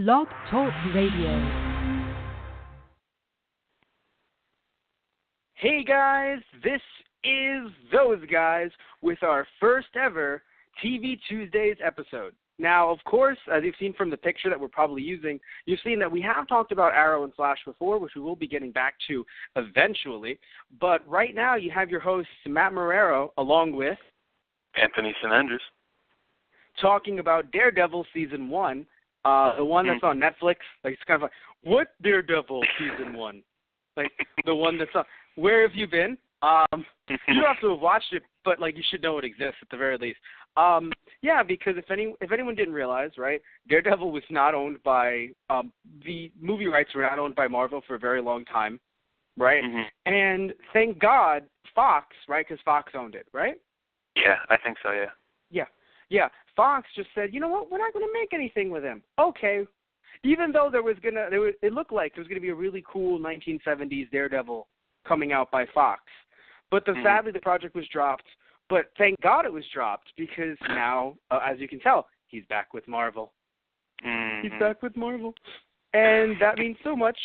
Blog Talk Radio. Hey guys, this is Those Guys with our first ever TV Tuesdays episode. Now, of course, as you've seen from the picture that we're probably using, you've seen that we have talked about Arrow and Flash before, which we will be getting back to eventually. But right now you have your hosts, Matt Marrero, along with Anthony St. Andrews, talking about Daredevil Season 1, the one that's on Netflix. Like, it's kind of like, what Daredevil Season 1? Like, the one that's on. Where have you been? You don't have to have watched it, but, like, you should know it exists at the very least. Yeah, because if anyone didn't realize, right, Daredevil was not owned by, the movie rights were not owned by Marvel for a very long time, right? Mm-hmm. And thank God, Fox, right, because Fox owned it, right? Yeah, I think so, yeah. Yeah, Fox just said, you know what, we're not going to make anything with him. Okay. Even though it looked like there was going to be a really cool 1970s Daredevil coming out by Fox. But sadly, the project was dropped. But thank God it was dropped because now, as you can tell, he's back with Marvel. Mm-hmm. He's back with Marvel. And that means so much.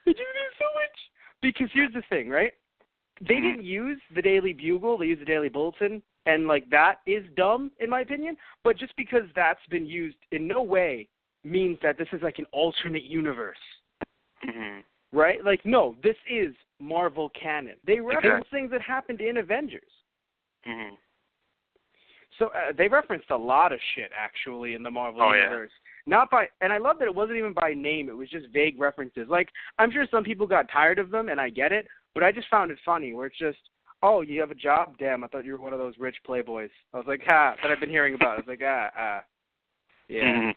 It means so much. Because here's the thing, right? They didn't use the Daily Bugle. They used the Daily Bulletin. And, like, that is dumb, in my opinion. But just because that's been used in no way means that this is, like, an alternate universe. Mm-hmm. Right? Like, no, this is Marvel canon. They reference things that happened in Avengers. Mm-hmm. So they referenced a lot of shit, actually, in the Marvel universe. And I love that it wasn't even by name. It was just vague references. Like, I'm sure some people got tired of them, and I get it. But I just found it funny where it's just, oh, you have a job? Damn, I thought you were one of those rich playboys. I was like, that I've been hearing about. I was like, yeah. Mm-hmm.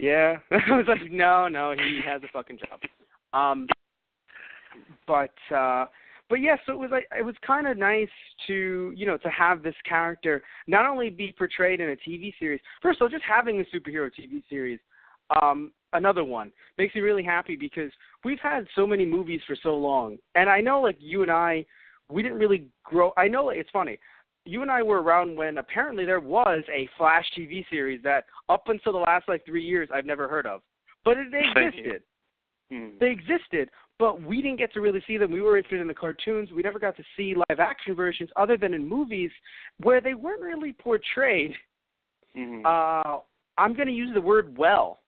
Yeah. I was like, no, he has a fucking job. But yeah, so it was kind of nice to, to have this character not only be portrayed in a TV series. First of all, just having a superhero TV series, another one, makes me really happy because we've had so many movies for so long. And I know, like, you and I, we didn't really grow. I know, like, it's funny. You and I were around when apparently there was a Flash TV series that up until the last, 3 years I've never heard of. But they existed. They existed, but we didn't get to really see them. We were interested in the cartoons. We never got to see live-action versions other than in movies where they weren't really portrayed. I'm going to use the word well.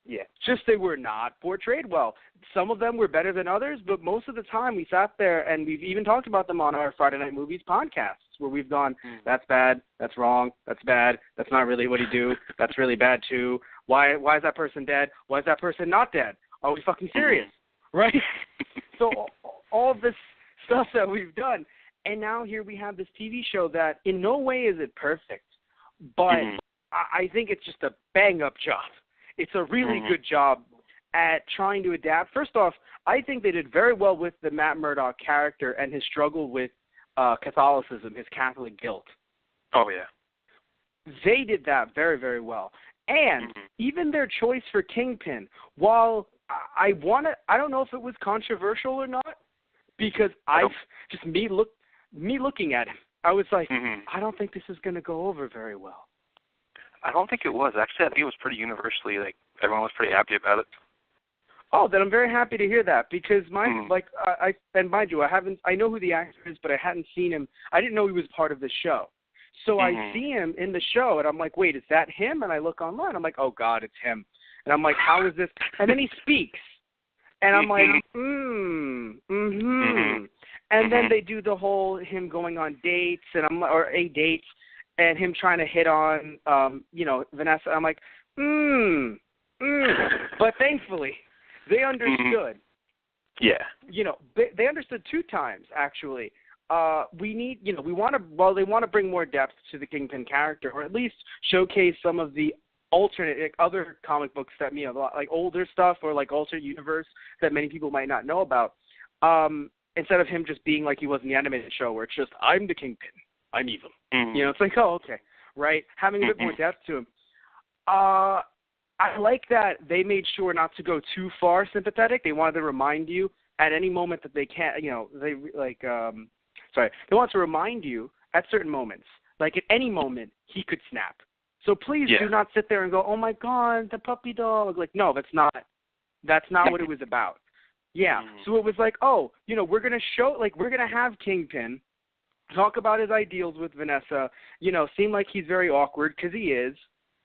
Yeah, just they were not portrayed well. Some of them were better than others, but most of the time we sat there, and we've even talked about them on our Friday Night Movies podcasts, where we've gone, that's bad, that's wrong, that's bad, that's not really what he do, that's really bad too. Why is that person dead? Why is that person not dead? Are we fucking serious? Right? So all of this stuff that we've done, and now here we have this TV show that in no way is it perfect, but I think it's just a bang-up job. It's a really good job at trying to adapt. First off, I think they did very well with the Matt Murdock character and his struggle with Catholicism, his Catholic guilt. Oh, yeah. They did that very, very well. And even their choice for Kingpin, while I don't know if it was controversial or not, because me looking at him, I was like, I don't think this is going to go over very well. I don't think it was. Actually, I think it was pretty universally, everyone was pretty happy about it. Oh, then I'm very happy to hear that because and mind you, I know who the actor is, but I hadn't seen him. I didn't know he was part of the show. So I see him in the show, and I'm like, wait, is that him? And I look online. I'm like, oh, God, it's him. And I'm like, how is this? And then he speaks. And I'm like, And then they do the whole him going on dates, or a date, and him trying to hit on, Vanessa. I'm like, But thankfully, they understood. Yeah. They understood 2 times, actually. They want to bring more depth to the Kingpin character, or at least showcase some of the alternate, other comic books that, like older stuff or like alternate universe that many people might not know about. Instead of him just being like he was in the animated show, where it's just, I'm the Kingpin, I'm evil. It's like, oh, okay, right? Having a bit more depth to him. I like that they made sure not to go too far sympathetic. They wanted to remind you at any moment that they can't, they want to remind you at certain moments, like at any moment he could snap. So please do not sit there and go, oh my God, the puppy dog. Like, no, that's not what it was about. Yeah. So it was like, oh, we're going to have Kingpin talk about his ideals with Vanessa, seem like he's very awkward, because he is,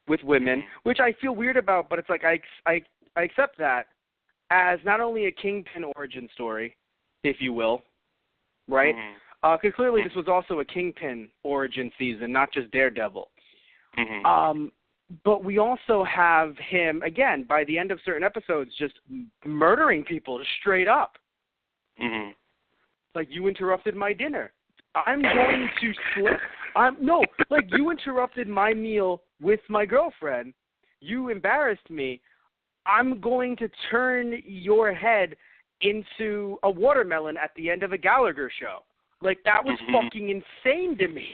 with women, which I feel weird about, but it's like I accept that as not only a Kingpin origin story, if you will, right? Because clearly this was also a Kingpin origin season, not just Daredevil. But we also have him, again, by the end of certain episodes, just murdering people just straight up. Like, you interrupted my dinner. I'm going to you interrupted my meal with my girlfriend. You embarrassed me. I'm going to turn your head into a watermelon at the end of a Gallagher show. Like, that was fucking insane to me.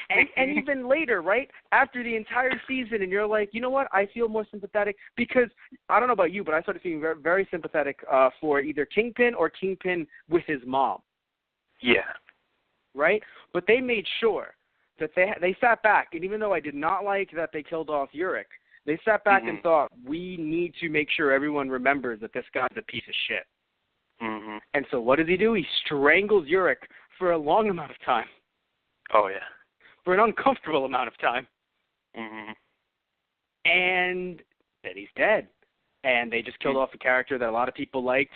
And even later, right, after the entire season, and you're like, you know what, I feel more sympathetic, because, I don't know about you, but I started feeling very, very sympathetic for either Kingpin or Kingpin with his mom. Yeah. Right? But they made sure that they sat back, and even though I did not like that they killed off Urich, they sat back and thought, we need to make sure everyone remembers that this guy's a piece of shit. And so what does he do? He strangles Urich for a long amount of time. Oh, yeah. For an uncomfortable amount of time. And then he's dead. And they just killed off a character that a lot of people liked.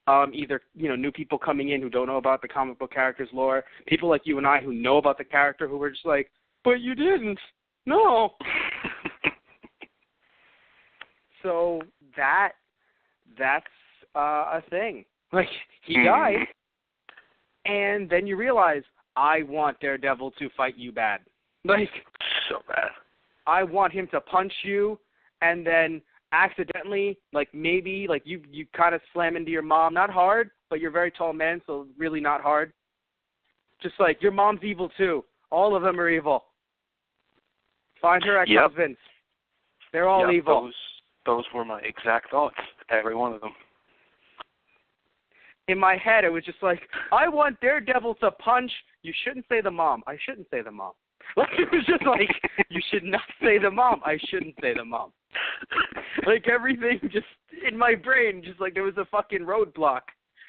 Either, new people coming in who don't know about the comic book character's lore, people like you and I who know about the character who were just like, but you didn't. No. So that's a thing. Like, he died. And then you realize, I want Daredevil to fight you bad. Like, so bad. I want him to punch you and then accidentally, like, maybe, like, you kind of slam into your mom. Not hard, but you're a very tall man, so really not hard. Just like, your mom's evil too. All of them are evil. Find her ex-husbands. They're all evil. Those were my exact thoughts, every one of them. In my head, it was just like, I want Daredevil to punch. You shouldn't say the mom. I shouldn't say the mom. Like, it was just like, you should not say the mom. I shouldn't say the mom. Like, everything just, in my brain, just like there was a fucking roadblock.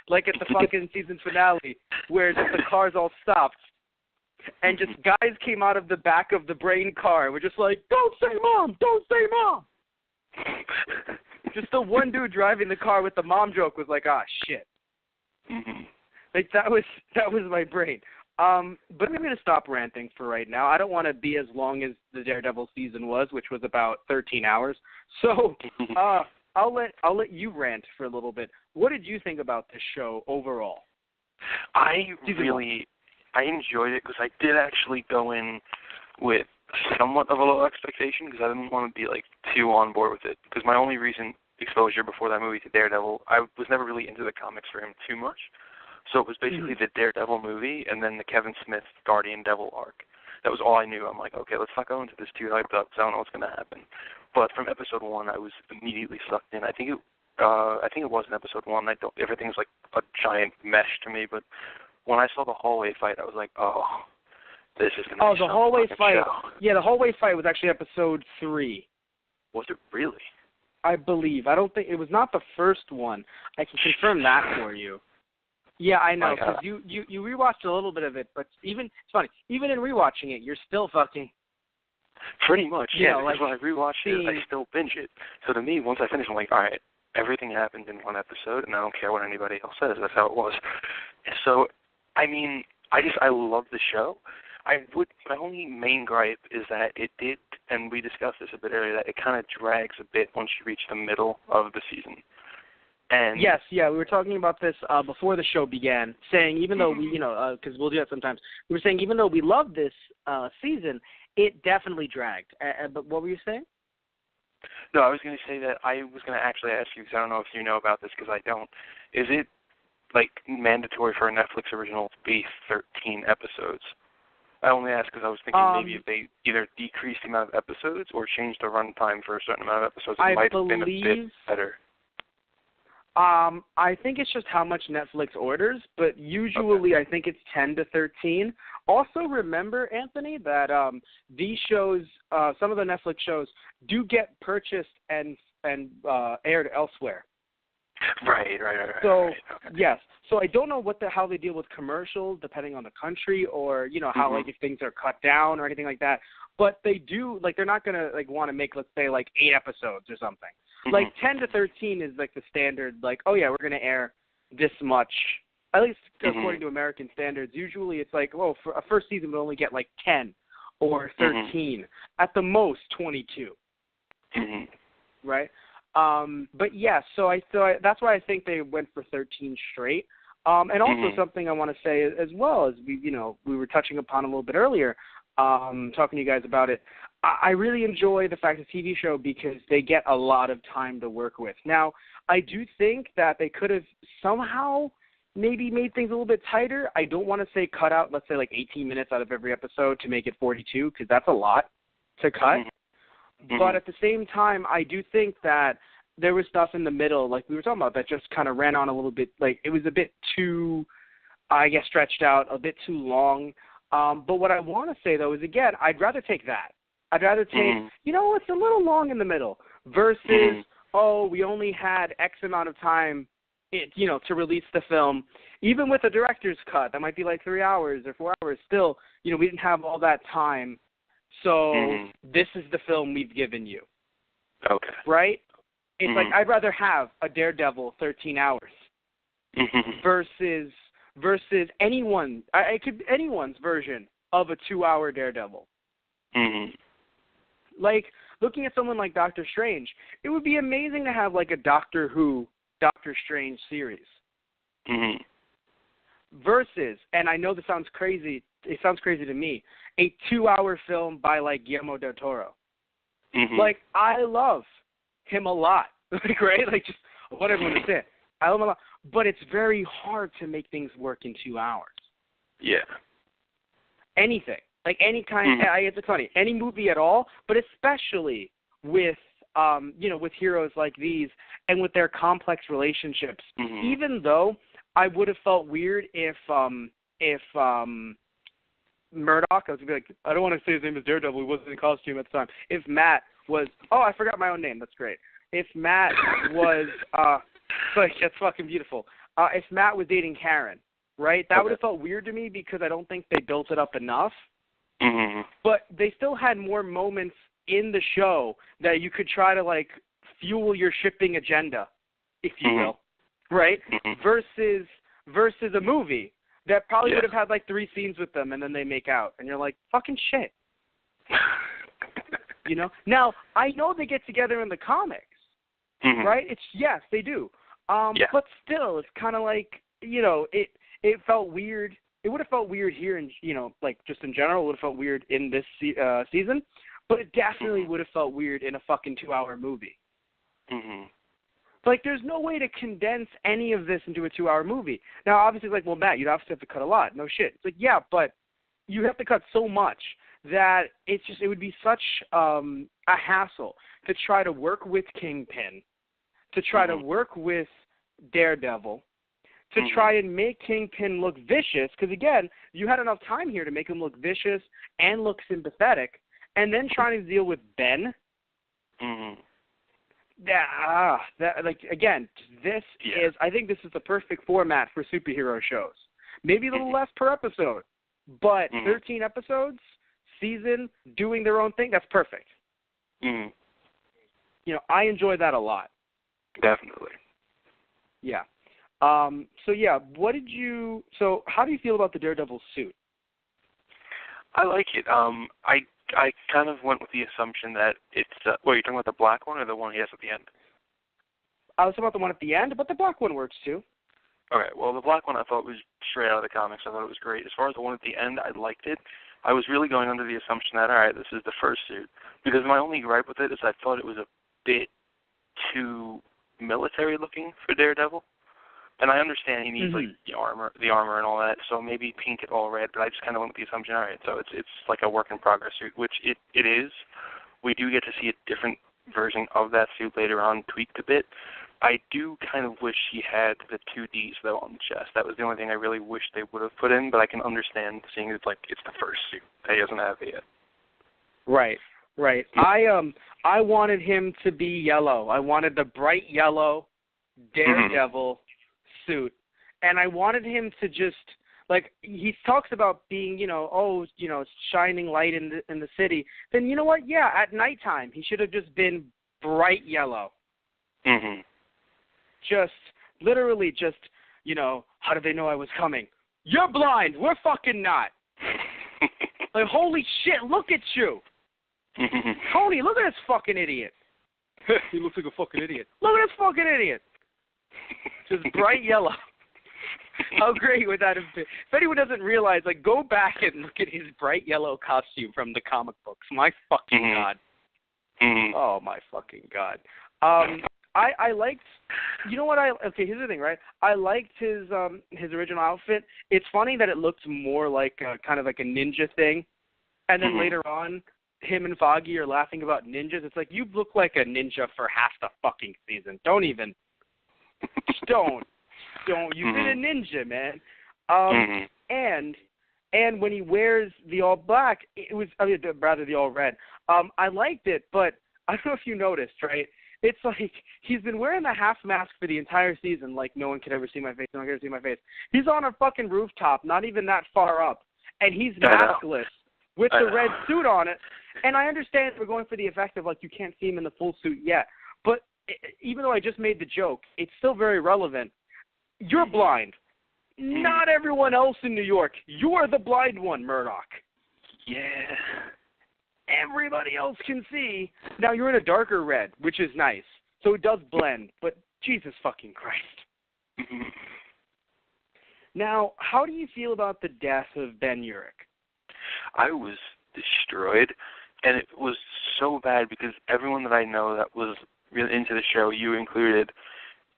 Like at the fucking season finale, where just the cars all stopped. And just guys came out of the back of the brain car and were just like, don't say mom! Don't say mom! Just the one dude driving the car with the mom joke was like, ah, shit. Like, that was my brain. But I'm going to stop ranting for right now. I don't want to be as long as the Daredevil season was, which was about 13 hours. So I'll let you rant for a little bit. What did you think about this show overall? I enjoyed it because I did actually go in with somewhat of a low expectation because I didn't want to be like too on board with it. Because my only recent exposure before that movie to Daredevil, I was never really into the comics for him too much. So it was basically the Daredevil movie and then the Kevin Smith Guardian Devil arc. That was all I knew. I'm like, okay, let's not go into this too hyped up because I don't know what's going to happen. But from episode 1, I was immediately sucked in. I think it was in episode 1. Everything's like a giant mesh to me. But when I saw the hallway fight, I was like, oh, this is going to be the hallway fight. Show. Yeah, the hallway fight was actually episode 3. Was it really? I believe. I don't think it was not the first one. I can confirm that for you. Yeah, I know, because you rewatched a little bit of it, but it's funny, even in rewatching it, you're still fucking... Pretty much, yeah, because like when I rewatched it, I still binge it. So to me, once I finish, I'm like, all right, everything happened in one episode, and I don't care what anybody else says. That's how it was. So, I mean, I love the show. My only main gripe is that it did, and we discussed this a bit earlier, that it kind of drags a bit once you reach the middle of the season. And yes, we were talking about this before the show began, saying even though we, because we'll do that sometimes, we were saying even though we love this season, it definitely dragged. But what were you saying? No, I was going to say that I was going to actually ask you, because I don't know if you know about this, because I don't. Is it, like, mandatory for a Netflix original to be 13 episodes? I only asked because I was thinking maybe if they either decreased the amount of episodes or changed the runtime for a certain amount of episodes, it might have been a bit better. I think it's just how much Netflix orders, but usually I think it's 10 to 13. Also, remember, Anthony, that these shows, some of the Netflix shows, do get purchased and aired elsewhere. Right. So okay. yes, so I don't know how they deal with commercials, depending on the country, or how like if things are cut down or anything like that. But they do they're not gonna want to make, let's say, 8 episodes or something. 10 to 13 is the standard. Oh yeah, we're gonna air this much, at least according to American standards. Usually it's for a first season we'll only get 10 or 13, at the most 22. Right. But yeah, so that's why I think they went for 13 straight. And also something I want to say as well, as we were touching upon a little bit earlier, talking to you guys about it. I really enjoy the fact it's a TV show because they get a lot of time to work with. Now, I do think that they could have somehow maybe made things a little bit tighter. I don't want to say cut out, let's say 18 minutes out of every episode to make it 42, because that's a lot to cut. But at the same time, I do think that there was stuff in the middle, like we were talking about, that just kind of ran on a little bit. It was a bit too, I guess, stretched out, a bit too long. But what I want to say, though, is, again, I'd rather take that. I'd rather take, it's a little long in the middle versus, we only had X amount of time, to release the film. Even with a director's cut, that might be 3 hours or 4 hours. Still, we didn't have all that time. So this is the film we've given you. Okay. Right? It's I'd rather have a Daredevil 13 hours versus anyone's version of a 2-hour Daredevil. Looking at someone like Doctor Strange, it would be amazing to have a Doctor Who, Doctor Strange series. Versus, and I know this sounds crazy, it sounds crazy to me, a 2-hour film by Guillermo del Toro. I love him a lot. Right? Just what everyone is saying. I love him a lot. But it's very hard to make things work in 2 hours. Yeah. Anything. Any kind, it's funny, any movie at all, but especially with, with heroes like these and with their complex relationships. Even though I would have felt weird if Murdoch, I was going to be I don't want to say his name is Daredevil, he wasn't in costume at the time. If Matt was, I forgot my own name, that's great. If Matt was, that's fucking beautiful. If Matt was dating Karen, right, that would have felt weird to me because I don't think they built it up enough. But they still had more moments in the show that you could try to, fuel your shipping agenda, if you will, right, versus a movie that probably would have had 3 scenes with them and then they make out. And you're fucking shit. Now, I know they get together in the comics, right? Yes, they do. But still, it's kind of it felt weird. It would have felt weird here, in just in general. It would have felt weird in this season, but it definitely would have felt weird in a fucking 2-hour movie. There's no way to condense any of this into a 2-hour movie. Now, obviously, Matt, you'd obviously have to cut a lot. No shit. It's yeah, but you have to cut so much that it would be such a hassle to try to work with Kingpin, to try to work with Daredevil, to try and make Kingpin look vicious, because, again, you had enough time here to make him look vicious and look sympathetic, and then trying to deal with Ben. Again, this is, I think this is the perfect format for superhero shows. Maybe a little less per episode, but 13 episodes, season, doing their own thing, that's perfect. I enjoy that a lot. Definitely. Yeah. How do you feel about the Daredevil suit? I like it. I kind of went with the assumption that it's, you're talking about the black one or the one he has at the end? I was talking about the one at the end, but the black one works too. Okay, well, the black one I thought was straight out of the comics. I thought it was great. As far as the one at the end, I liked it. I was really going under the assumption that, all right, this is the first suit. Because my only gripe with it is I thought it was a bit too military-looking for Daredevil. And I understand he needs the armor and all that, so maybe paint it all red. But I just kind of went with the assumption, all right, so it's like a work in progress suit, which it is. We do get to see a different version of that suit later on, tweaked a bit. I do kind of wish he had the 2 Ds, though, on the chest. That was the only thing I really wish they would have put in, but I can understand seeing it's the first suit that he doesn't have it yet. Right. I wanted him to be yellow. I wanted the bright yellow Daredevil suit. And I wanted him to just, he talks about being, shining light in the city. Then you know what? Yeah, at nighttime, he should have just been bright yellow. Mm-hmm. Literally, how did they know I was coming? You're blind. We're fucking not. Holy shit, look at you. Tony, look at this fucking idiot. He looks like a fucking idiot. Look at this fucking idiot. Just bright yellow. How great would that have been? If anyone doesn't realize, go back and look at his bright yellow costume from the comic books. My fucking God. Mm-hmm. Oh, my fucking God. I liked, okay, here's the thing, right? I liked his original outfit. It's funny that it looked more like kind of like a ninja thing. And then later on, him and Foggy are laughing about ninjas. It's like, you look like a ninja for half the fucking season. Don't even. Don't. You've been a ninja, man. And when he wears the all black, rather the all red, I liked it, but I don't know if you noticed, right? It's like he's been wearing the half mask for the entire season, like no one could ever see my face, no one could ever see my face. He's on a fucking rooftop, not even that far up, and he's maskless with the red suit on it. And I understand we're going for the effect of you can't see him in the full suit yet, but even though I just made the joke, it's still very relevant. You're blind. Not everyone else in New York. You're the blind one, Murdoch. Yeah. Everybody else can see. Now, you're in a darker red, which is nice. So it does blend, but Jesus fucking Christ. Now, how do you feel about the death of Ben Urich? I was destroyed, and it was so bad because everyone that I know that was really into the show, you included,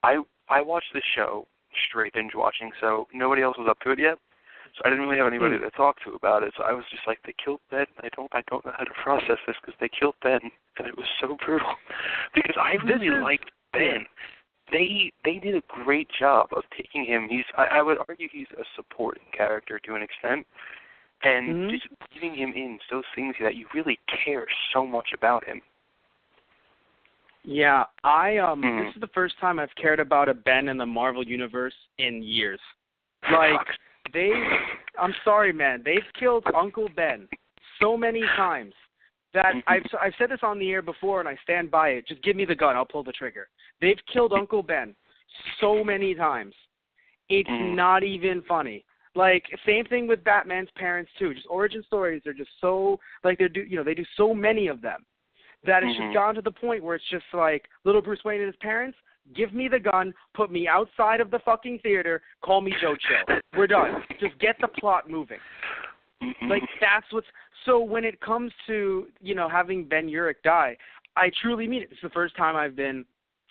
I watched the show straight binge watching, so nobody else was up to it yet. So I didn't really have anybody to talk to about it. So I was just like, they killed Ben. I don't know how to process this because they killed Ben, and it was so brutal. Because I really liked Ben. They did a great job of taking him. I would argue he's a supporting character to an extent, and just giving him in those things that you really care so much about him. Yeah, this is the first time I've cared about a Ben in the Marvel Universe in years. I'm sorry, man, they've killed Uncle Ben so many times that I've said this on the air before, and I stand by it. Just give me the gun, I'll pull the trigger. They've killed Uncle Ben so many times. It's not even funny. Same thing with Batman's parents too. Just origin stories are just so they do so many of them. That it's just gone to the point where it's just little Bruce Wayne and his parents, give me the gun, put me outside of the fucking theater, call me Joe Chill. We're done. Just get the plot moving. That's what's... So when it comes to, having Ben Urich die, I truly mean it. It's the first time I've been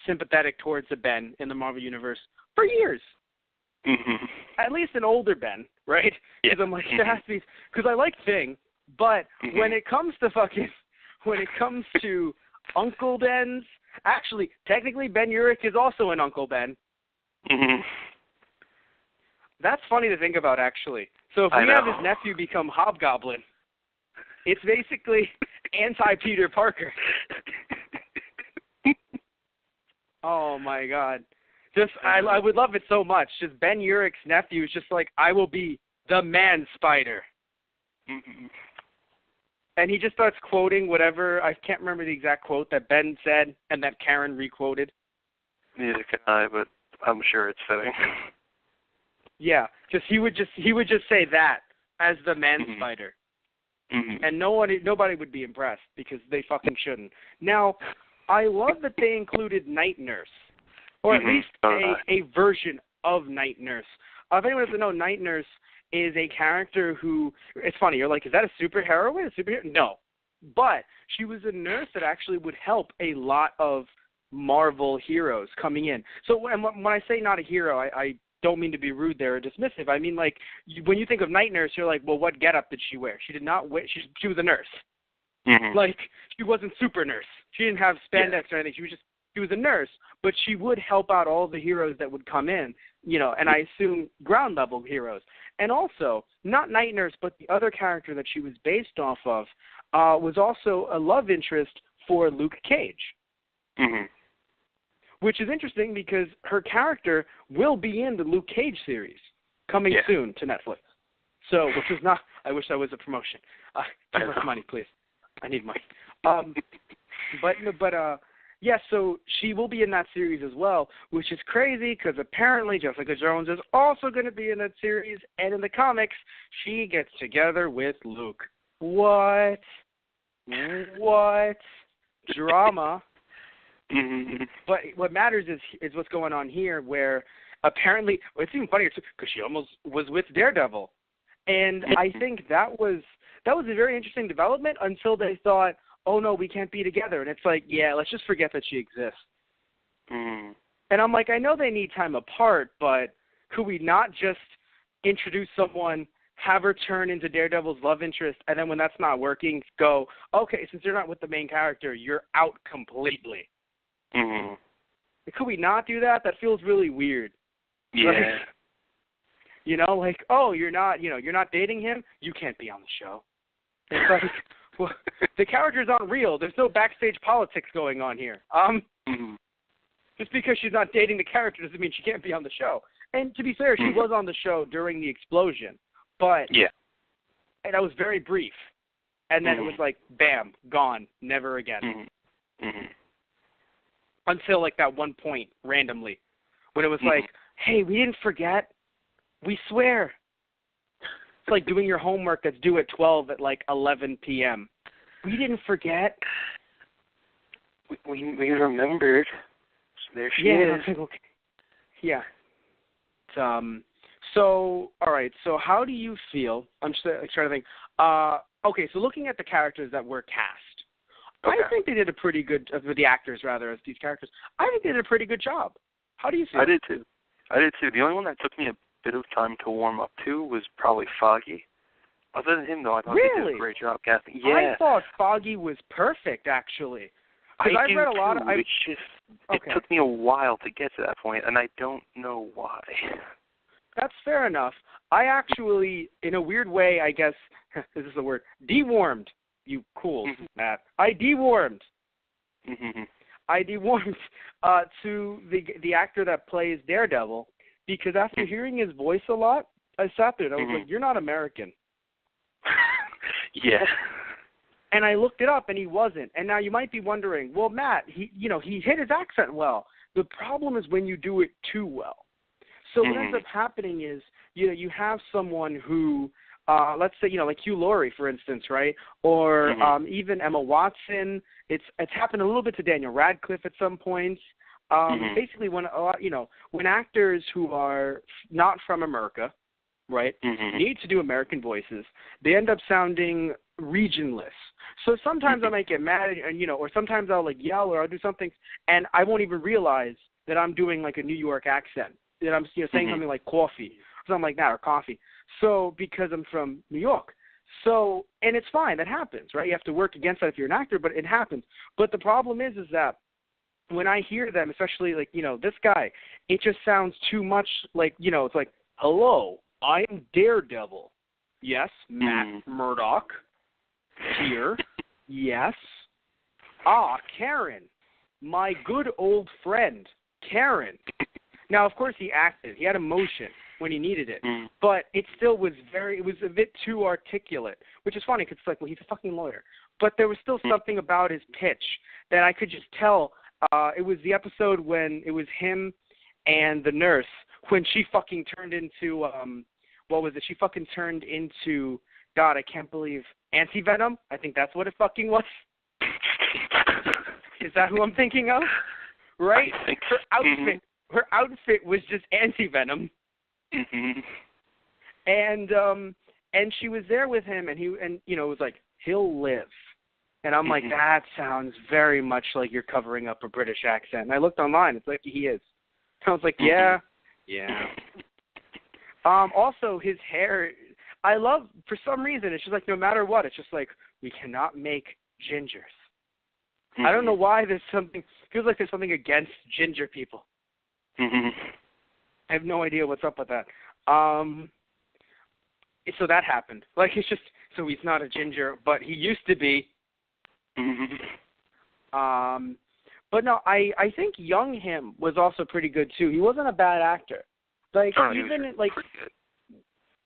sympathetic towards a Ben in the Marvel Universe for years. At least an older Ben, right? Because I'm like, there has to be... Because I like Thing, but when it comes to Uncle Ben's, actually, technically Ben Urich is also an Uncle Ben. That's funny to think about, actually. So if we have his nephew become Hobgoblin, it's basically anti-Peter Parker. Oh, my God. I would love it so much. Just Ben Urich's nephew is just I will be the Man-Spider. And he just starts quoting whatever, I can't remember the exact quote that Ben said and that Karen re-quoted. Neither can I, but I'm sure it's fitting. Yeah, he would just say that as the Man-Spider. And nobody would be impressed because they fucking shouldn't. Now, I love that they included Night Nurse, or at least a version of Night Nurse. If anyone doesn't know, Night Nurse is a character who, it's funny, you're like, is that a superheroine? A superhero? No. But she was a nurse that actually would help a lot of Marvel heroes coming in. So when I say not a hero, I don't mean to be rude there or dismissive. I mean, when you think of Night Nurse, you're like, well, what getup did she wear? She did not wear, she was a nurse. She wasn't super nurse. She didn't have spandex or anything. She was just She was a nurse, but she would help out all the heroes that would come in, and I assume ground level heroes. And also, not Night Nurse, but the other character that she was based off of was also a love interest for Luke Cage. Mm-hmm. Which is interesting because her character will be in the Luke Cage series coming soon to Netflix. So, which is not, I wish that was a promotion. Give us money, please. I need money. So she will be in that series as well, which is crazy because apparently Jessica Jones is also going to be in that series, and in the comics, she gets together with Luke. What? Drama. Mm-hmm. But what matters is what's going on here, where apparently it's even funnier too because she almost was with Daredevil, and I think that was a very interesting development until they thought, oh no, we can't be together, and it's like, yeah, let's just forget that she exists. Mm. And I'm like, I know they need time apart, but could we not just introduce someone, have her turn into Daredevil's love interest, and then when that's not working, go, okay, since you're not with the main character, you're out completely. Mm-hmm. Could we not do that? That feels really weird. Yeah. Oh, you're not dating him? You can't be on the show. It's like, well, the characters aren't real. There's no backstage politics going on here. Mm-hmm. Just because she's not dating the character doesn't mean she can't be on the show. And to be fair, she was on the show during the explosion. But and that was very brief. And then it was like, bam, gone, never again. Mm-hmm. Mm-hmm. Until like that one point randomly when it was like, hey, we didn't forget. We swear. It's like doing your homework that's due at 12 at like 11 p.m. We didn't forget. We remembered. So there she is. Okay. Yeah. So, all right. So how do you feel? I'm just trying to think. Okay, so looking at the characters that were cast, I think they did a pretty good, the actors rather, as these characters, I think they did a pretty good job. How do you feel? I did too. The only one that took me a bit of time to warm up to was probably Foggy. Other than him, though, I thought they did a great job casting. Yeah. I thought Foggy was perfect, actually. Because I've read a lot of... It took me a while to get to that point, and I don't know why. That's fair enough. I actually, in a weird way, I guess, this is the word, dewormed. You cool, Matt. I dewormed. Mm-hmm. I dewormed to the actor that plays Daredevil because after hearing his voice a lot, I sat there and I was like, you're not American. Yeah. And I looked it up and he wasn't. And now you might be wondering, well, Matt, he hit his accent well. The problem is when you do it too well. So what ends up happening is, you have someone who, let's say, like Hugh Laurie, for instance, right? Or even Emma Watson. It's happened a little bit to Daniel Radcliffe at some points. Basically, when actors who are not from America, right, need to do American voices, they end up sounding regionless. So sometimes I might get mad, and or sometimes I'll like yell or I'll do something, and I won't even realize that I'm doing like a New York accent. That I'm saying something like coffee or something like that, or coffee. So because I'm from New York. So, and it's fine. That happens, right? You have to work against that if you're an actor, but it happens. But the problem is that when I hear them, especially like, this guy, it just sounds too much like, it's like, hello, I'm Daredevil. Yes, Matt Murdock. Here. Yes. Karen. My good old friend, Karen. Now, of course, he acted. He had emotion when he needed it. But it still was it was a bit too articulate, which is funny because it's like, well, he's a fucking lawyer. But there was still something about his pitch that I could just tell. It was the episode when it was him and the nurse when she fucking turned into, what was it? She fucking turned into, God, I can't believe, Anti-Venom? I think that's what it fucking was. Is that who I'm thinking of? Right? I think Her outfit was just Anti-Venom. And she was there with him, and it was like, he'll live. And I'm like, that sounds very much like you're covering up a British accent. And I looked online, it's like he is. I was like, yeah. Also, his hair, I love, for some reason, it's just like no matter what, it's just like, we cannot make gingers. I don't know why feels like there's something against ginger people. I have no idea what's up with that. So that happened. Like, it's just, so he's not a ginger, but he used to be. But no, I think young him was also pretty good too. He wasn't a bad actor. Like, even like,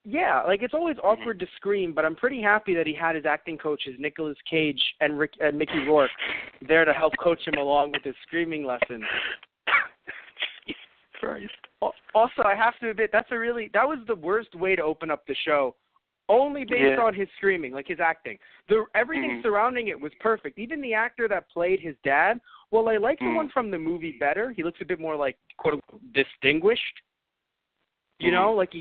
yeah, like it's always awkward to scream, but I'm pretty happy that he had his acting coaches, Nicolas Cage and Mickey Rourke, there to help coach him along with his screaming lessons. Christ. Also, I have to admit, that was the worst way to open up the show, only based on his screaming, like his acting. Everything surrounding it was perfect. Even the actor that played his dad, well, I like the one from the movie better. He looks a bit more like, quote unquote, distinguished. You know, like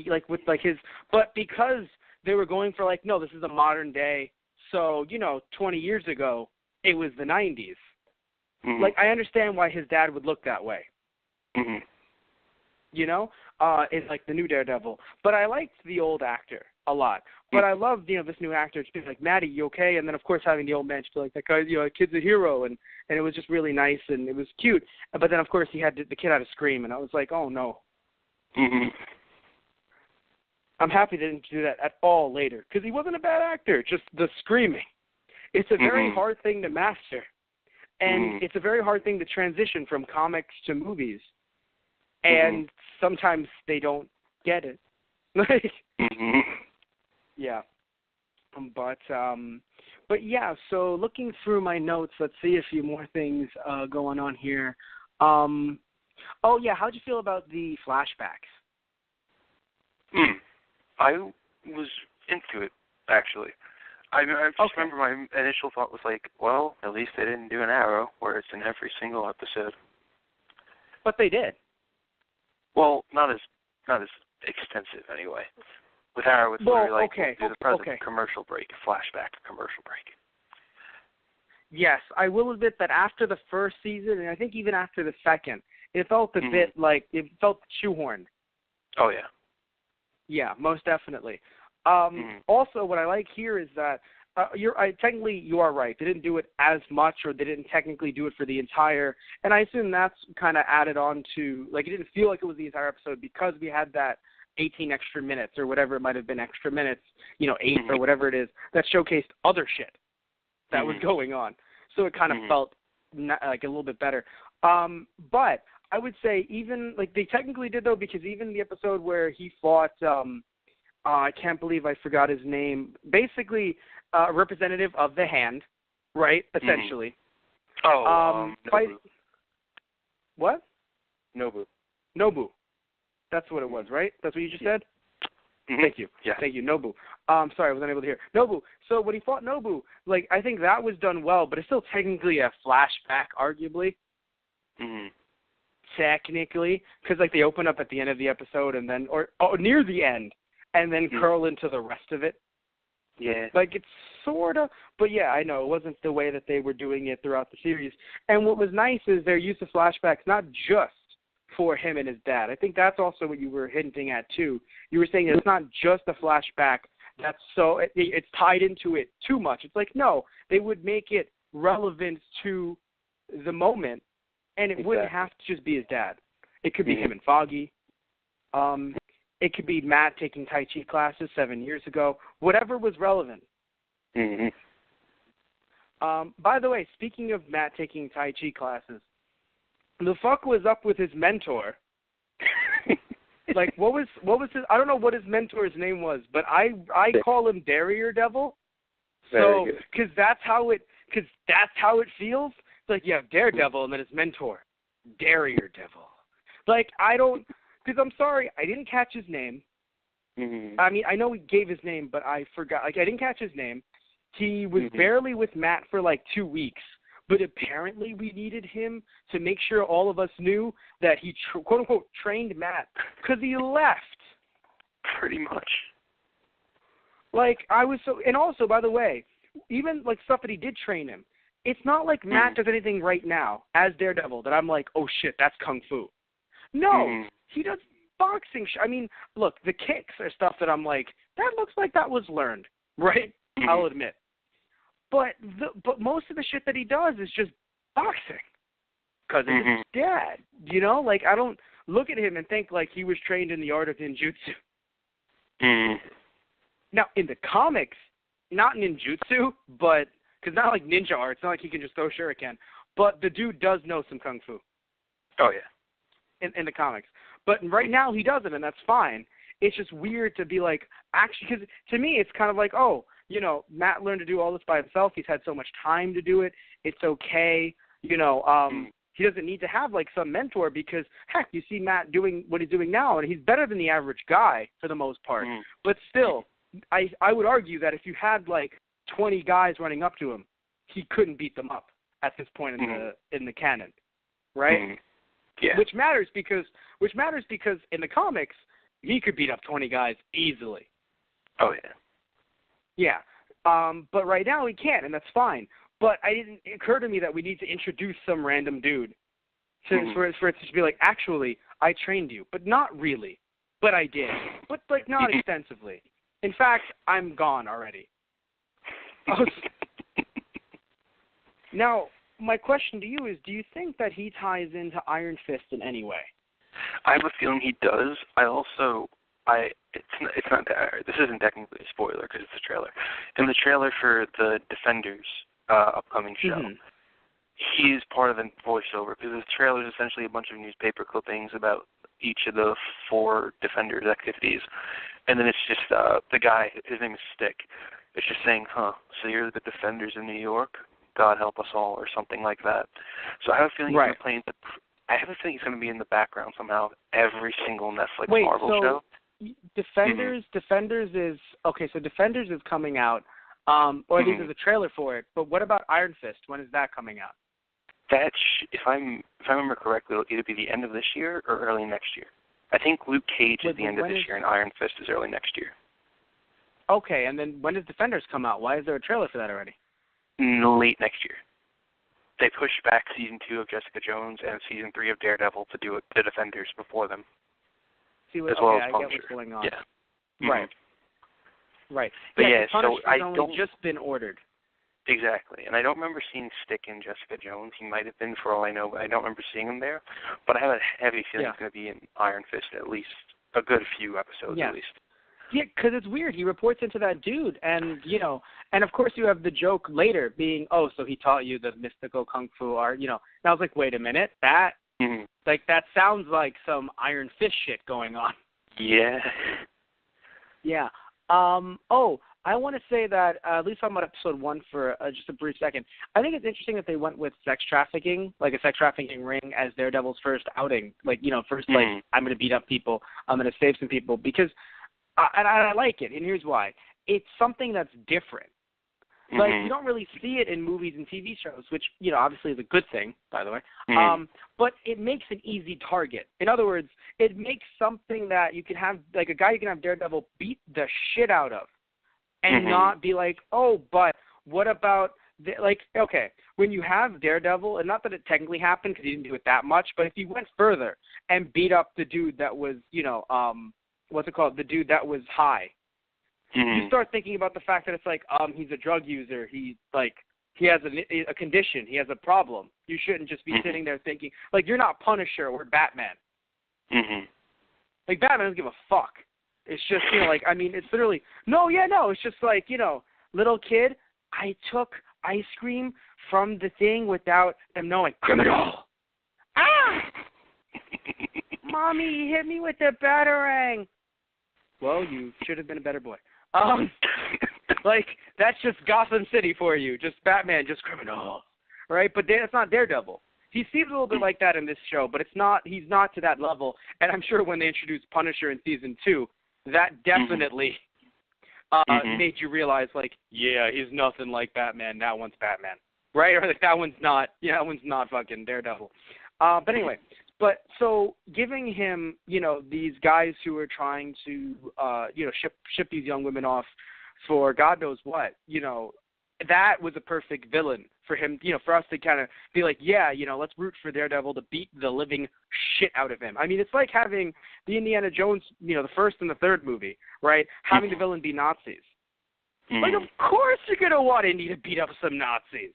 but because they were going for like, no, this is a modern day. So, 20 years ago, it was the 90s. Like, I understand why his dad would look that way. In like the new Daredevil. But I liked the old actor a lot. But I loved, this new actor to be like, Maddie, you okay? And then, of course, having the old man to be like, that guy, kid's a hero. And it was just really nice, and it was cute. But then, of course, the kid had to scream, and I was like, oh, no. I'm happy they didn't do that at all later, because he wasn't a bad actor, just the screaming. It's a very hard thing to master, and it's a very hard thing to transition from comics to movies, and sometimes they don't get it. Yeah. But yeah, so looking through my notes, let's see a few more things going on here. Oh, yeah, how'd you feel about the flashbacks? I was into it, actually. I just remember my initial thought was like, well, at least they didn't do an Arrow, where it's in every single episode. But they did. Well, not as extensive, anyway. With Arrow, it's literally like, do the present commercial break, flashback, commercial break. Yes, I will admit that after the first season, and I think even after the second, it felt a bit like, it felt shoehorned. Oh, yeah. Yeah, most definitely. Also, what I like here is that technically you are right. They didn't do it as much, or they didn't technically do it for the entire. And I assume that's kind of added on to, like, it didn't feel like it was the entire episode because we had that 18 extra minutes or whatever it might have been, extra minutes, 8 or whatever it is, that showcased other shit that was going on. So it kind of felt like a little bit better. But I would say even, like, they technically did, though, because even the episode where he fought, I can't believe I forgot his name, basically a representative of the Hand, right, essentially. Nobu. What? Nobu. That's what it was, right? That's what you just said? Thank you. Yeah. Thank you, Nobu. Sorry, I wasn't able to hear. Nobu. So when he fought Nobu, like, I think that was done well, but it's still technically a flashback, arguably. Technically, because like they open up at the end of the episode and then, or near the end, and then curl into the rest of it. Yeah. Like it's sort of, but yeah, I know it wasn't the way that they were doing it throughout the series. And what was nice is their use of flashbacks, not just for him and his dad. I think that's also what you were hinting at too. You were saying it's not just a flashback that's so it's tied into it too much. It's like, no, they would make it relevant to the moment. And it wouldn't have to just be his dad. It could be him and Foggy. It could be Matt taking Tai Chi classes 7 years ago. Whatever was relevant. By the way, speaking of Matt taking Tai Chi classes, the fuck was up with his mentor? Like, what was his? I don't know what his mentor's name was, but I call him Daredevil. So, because that's how it feels. It's like, you have Daredevil and then his mentor, Daredevil. Like, because I'm sorry, I didn't catch his name. I mean, I know he gave his name, but I forgot. Like, I didn't catch his name. He was barely with Matt for like 2 weeks, but apparently we needed him to make sure all of us knew that he, quote-unquote, trained Matt because he left. Pretty much. Like, I was so, and also, by the way, even like stuff that he did train him, it's not like Matt does anything right now as Daredevil that I'm like, oh shit, that's kung fu. No, he does boxing. I mean, look, the kicks are stuff that I'm like, that looks like that was learned, right? I'll admit. But most of the shit that he does is just boxing because of his dad. You know, like I don't look at him and think like he was trained in the art of ninjutsu. Now, in the comics, not ninjutsu, but because not like ninja art. It's not like he can just throw shuriken. But the dude does know some kung fu. Oh yeah. In the comics, but right now he doesn't, and that's fine. It's just weird to be like, actually, because to me it's kind of like, oh, you know, Matt learned to do all this by himself. He's had so much time to do it. It's okay. You know, he doesn't need to have like some mentor because heck, you see Matt doing what he's doing now, and he's better than the average guy for the most part. But still, I would argue that if you had like 20 guys running up to him, he couldn't beat them up at this point in the canon, right? Yeah. Which matters because in the comics he could beat up 20 guys easily. Oh yeah. Yeah. But right now he can't, and that's fine. But it occurred to me that we need to introduce some random dude for it to be like, actually, I trained you, but not really. But I did. But like not extensively. In fact, I'm gone already. Now, my question to you is, do you think that he ties into Iron Fist in any way? I have a feeling he does. It's not this isn't technically a spoiler because it's a trailer. In the trailer for the Defenders upcoming show, he is part of the voiceover because the trailer is essentially a bunch of newspaper clippings about each of the 4 Defenders' activities, and then it's just the guy. His name is Stick. It's just saying, so you're the Defenders in New York? God help us all, or something like that. So I have a feeling he's going to play I have a feeling he's going to be in the background somehow of every single Netflix Marvel show. Defenders is okay. So Defenders is coming out, or at least there's a trailer for it. But what about Iron Fist? When is that coming out? That if I remember correctly, it'll either be the end of this year or early next year. I think Luke Cage is the end of this year, and Iron Fist is early next year. Okay, and then when does Defenders come out? Why is there a trailer for that already? Late next year. They pushed back season 2 of Jessica Jones and season 3 of Daredevil to do the Defenders before them. I get what's going on. Yeah. Right. But yeah, so I only just been ordered. Exactly, and I don't remember seeing Stick in Jessica Jones. He might have been, for all I know, but I don't remember seeing him there. But I have a heavy feeling he's going to be in Iron Fist at least a good few episodes at least. Yeah, because it's weird. He reports into that dude, and and of course you have the joke later being, oh, so he taught you the mystical kung fu art, And I was like, wait a minute, that that sounds like some Iron Fist shit going on. Yeah. Yeah. I want to say that at least I'm on episode 1 for just a brief second. I think it's interesting that they went with sex trafficking, like a sex trafficking ring, as Daredevil's first outing. Like first like I'm going to beat up people, I'm going to save some people because. And I like it, and here's why. It's something that's different. Like, you don't really see it in movies and TV shows, which, obviously is a good thing, by the way. But it makes an easy target. In other words, it makes something that you can have, like a guy you can have Daredevil beat the shit out of and not be like, oh, but what about, okay, when you have Daredevil, and not that it technically happened because he didn't do it that much, but if he went further and beat up the dude that was, what's it called? The dude that was high. You start thinking about the fact that it's like, he's a drug user. He has a condition. He has a problem. You shouldn't just be sitting there thinking, like, you're not Punisher or Batman. Like, Batman doesn't give a fuck. It's just, it's literally, it's just like, little kid, I took ice cream from the thing without them knowing. Criminal! Ah! Mommy, he hit me with the batarang. Well, you should have been a better boy. That's just Gotham City for you. Just Batman, just criminal, right? But that's not Daredevil. He seems a little bit like that in this show, but it's not. He's not to that level. And I'm sure when they introduced Punisher in season 2, that definitely made you realize, like, yeah, he's nothing like Batman. That one's Batman, right? Or like that one's not. Yeah, that one's not fucking Daredevil. But anyway. But so giving him, these guys who are trying to, ship these young women off for God knows what, that was a perfect villain for him, for us to kind of be like, yeah, let's root for Daredevil to beat the living shit out of him. I mean, it's like having the Indiana Jones, the first and the third movie, right? Having the villain be Nazis. Like, of course you're going to want Indy to beat up some Nazis.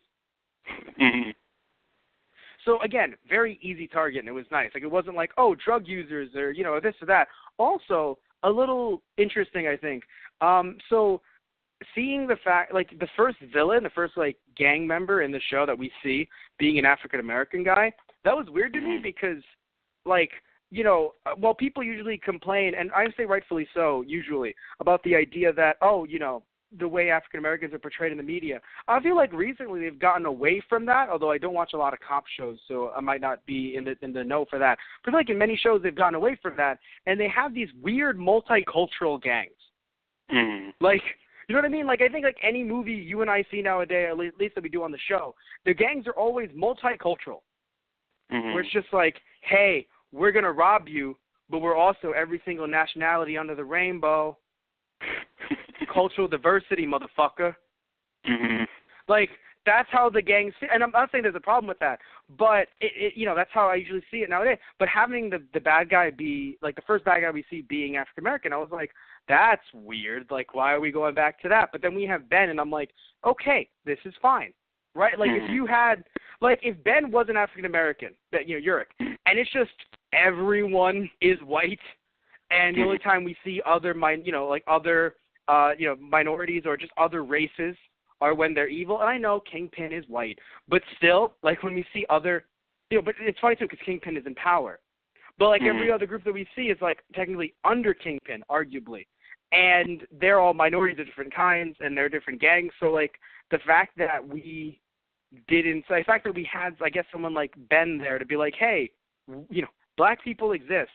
So again, very easy target, and it was nice. Like, it wasn't like, oh, drug users or, you know, this or that. Also, a little interesting, I think. So seeing the fact, like, the first villain, the first, like, gang member in the show that we see being an African-American guy, that was weird to me because, like, you know, while people usually complain, and I say rightfully so, usually, about the idea that, oh, you know, the way African Americans are portrayed in the media, I feel like recently they've gotten away from that, although I don't watch a lot of cop shows, so I might not be in the know for that. But like in many shows, they've gotten away from that, and they have these weird multicultural gangs. Like, you know what I mean? Like, I think like any movie you and I see nowadays, at least that we do on the show, the gangs are always multicultural. Where it's just like, hey, we're going to rob you, but we're also every single nationality under the rainbow. Cultural diversity, motherfucker. Like, that's how the gangs fit. And I'm not saying there's a problem with that, but, you know, that's how I usually see it nowadays. But having the bad guy be, like, the first bad guy we see being African-American, I was like, that's weird. Like, why are we going back to that? But then we have Ben, and I'm like, okay, this is fine. Right? Like, if you had, like, if Ben was an African-American, you know, Uric, and it's just everyone is white, and the only time we see other, other minorities or just other races are when they're evil. And I know Kingpin is white, but still, like, when we see other, you know, but it's funny too because Kingpin is in power. But, like, every other group that we see is, like, technically under Kingpin, arguably. And they're all minorities of different kinds, and they're different gangs. So, like, the fact that we had, I guess, someone like Ben there to be like, hey, you know, black people exist.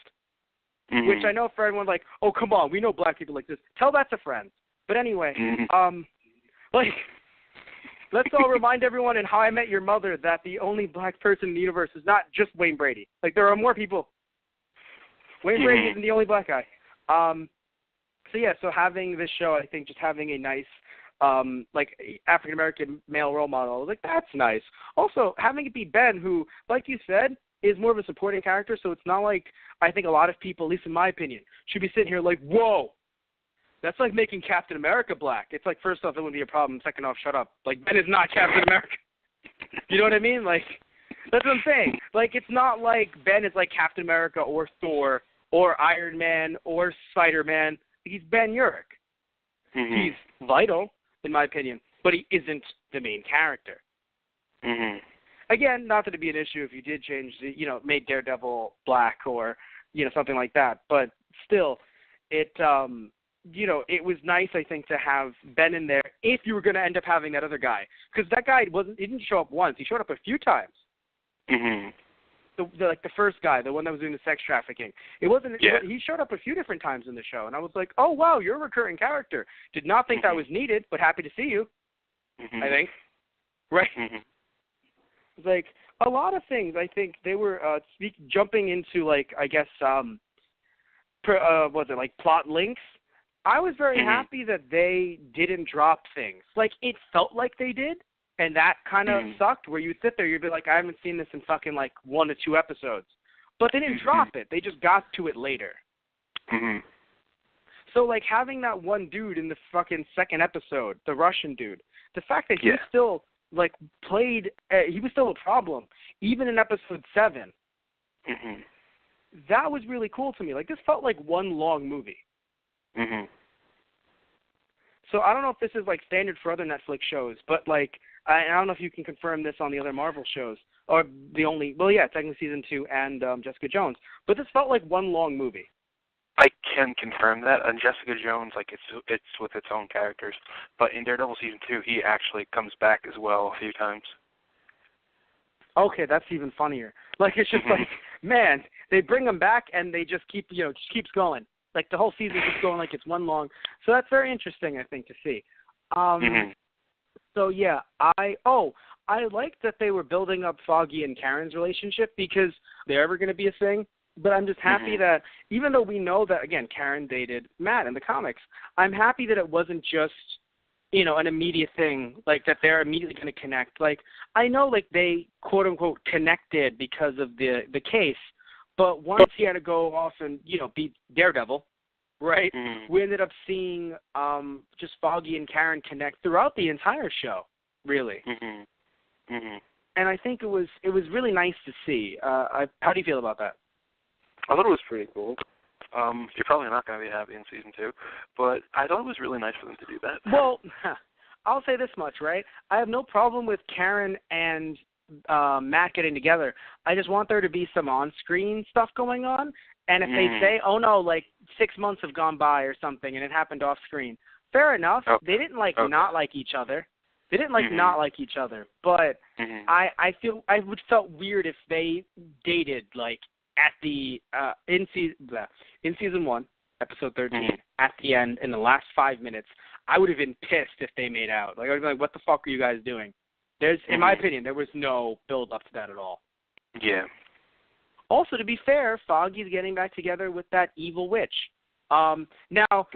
Which I know for everyone, like, oh, come on, we know black people exist. Tell that to friends. But anyway, like, let's all remind everyone in How I Met Your Mother that the only black person in the universe is not just Wayne Brady. Like, there are more people. Wayne Brady isn't the only black guy. So having this show, I think just having a nice, like, African-American male role model, I was like, that's nice. Also, having it be Ben, who, like you said, is more of a supporting character, so it's not like I think a lot of people, at least in my opinion, should be sitting here like, whoa, that's like making Captain America black. It's like, first off, it wouldn't be a problem. Second off, shut up. Like, Ben is not Captain America. You know what I mean? Like, that's what I'm saying. Like, it's not like Ben is like Captain America or Thor or Iron Man or Spider-Man. He's Ben Urich. He's vital, in my opinion, but he isn't the main character. Again, not that it'd be an issue if you did change, made Daredevil black or, something like that. But still, it was nice, I think, to have Ben in there if you were going to end up having that other guy. Because that guy he didn't show up once. He showed up a few times. The first guy, the one that was doing the sex trafficking. He showed up a few different times in the show. And I was like, oh, wow, you're a recurring character. Did not think that was needed, but happy to see you, I think. Right? It's like a lot of things. I think they were jumping into, like, I guess, plot links. I was very happy that they didn't drop things. Like, it felt like they did, and that kind of sucked. Where you'd sit there, you'd be like, I haven't seen this in fucking like 1 to 2 episodes, but they didn't drop it. They just got to it later. So, like, having that one dude in the fucking second episode, the Russian dude, the fact that he still, like, he was still a problem, even in episode 7. That was really cool to me. Like, this felt like one long movie. So I don't know if this is, like, standard for other Netflix shows, but, like, I don't know if you can confirm this on the other Marvel shows, or technically season 2 and Jessica Jones. But this felt like one long movie. I can confirm that. And Jessica Jones, like, it's with its own characters. But in Daredevil season 2, he actually comes back as well a few times. Okay, that's even funnier. Like, it's just like, man, they bring him back and they just just keeps going. Like, the whole season keeps going like it's one long. So that's very interesting, I think, to see. So, yeah, I liked that they were building up Foggy and Karen's relationship because they're ever going to be a thing. But I'm just happy that, even though we know that, again, Karen dated Matt in the comics, I'm happy that it wasn't just, an immediate thing, like that they're immediately going to connect. Like, I know, like, they, quote-unquote, connected because of the case, but once he had to go off and, beat Daredevil, right, we ended up seeing just Foggy and Karen connect throughout the entire show, really. and I think it was really nice to see. How do you feel about that? I thought it was pretty cool. You're probably not going to be happy in season 2, but I thought it was really nice for them to do that. Well, I'll say this much, right? I have no problem with Karen and Matt getting together. I just want there to be some on-screen stuff going on, and if they say, oh no, like 6 months have gone by or something, and it happened off-screen, fair enough. Okay. They didn't not like each other. They didn't not like each other, but I would felt weird if they dated like at the in season 1, episode 13, at the end in the last 5 minutes. I would have been pissed if they made out. Like I would be like, what the fuck are you guys doing? In my opinion, there was no build up to that at all. Yeah. Also, to be fair, Foggy's getting back together with that evil witch. Now,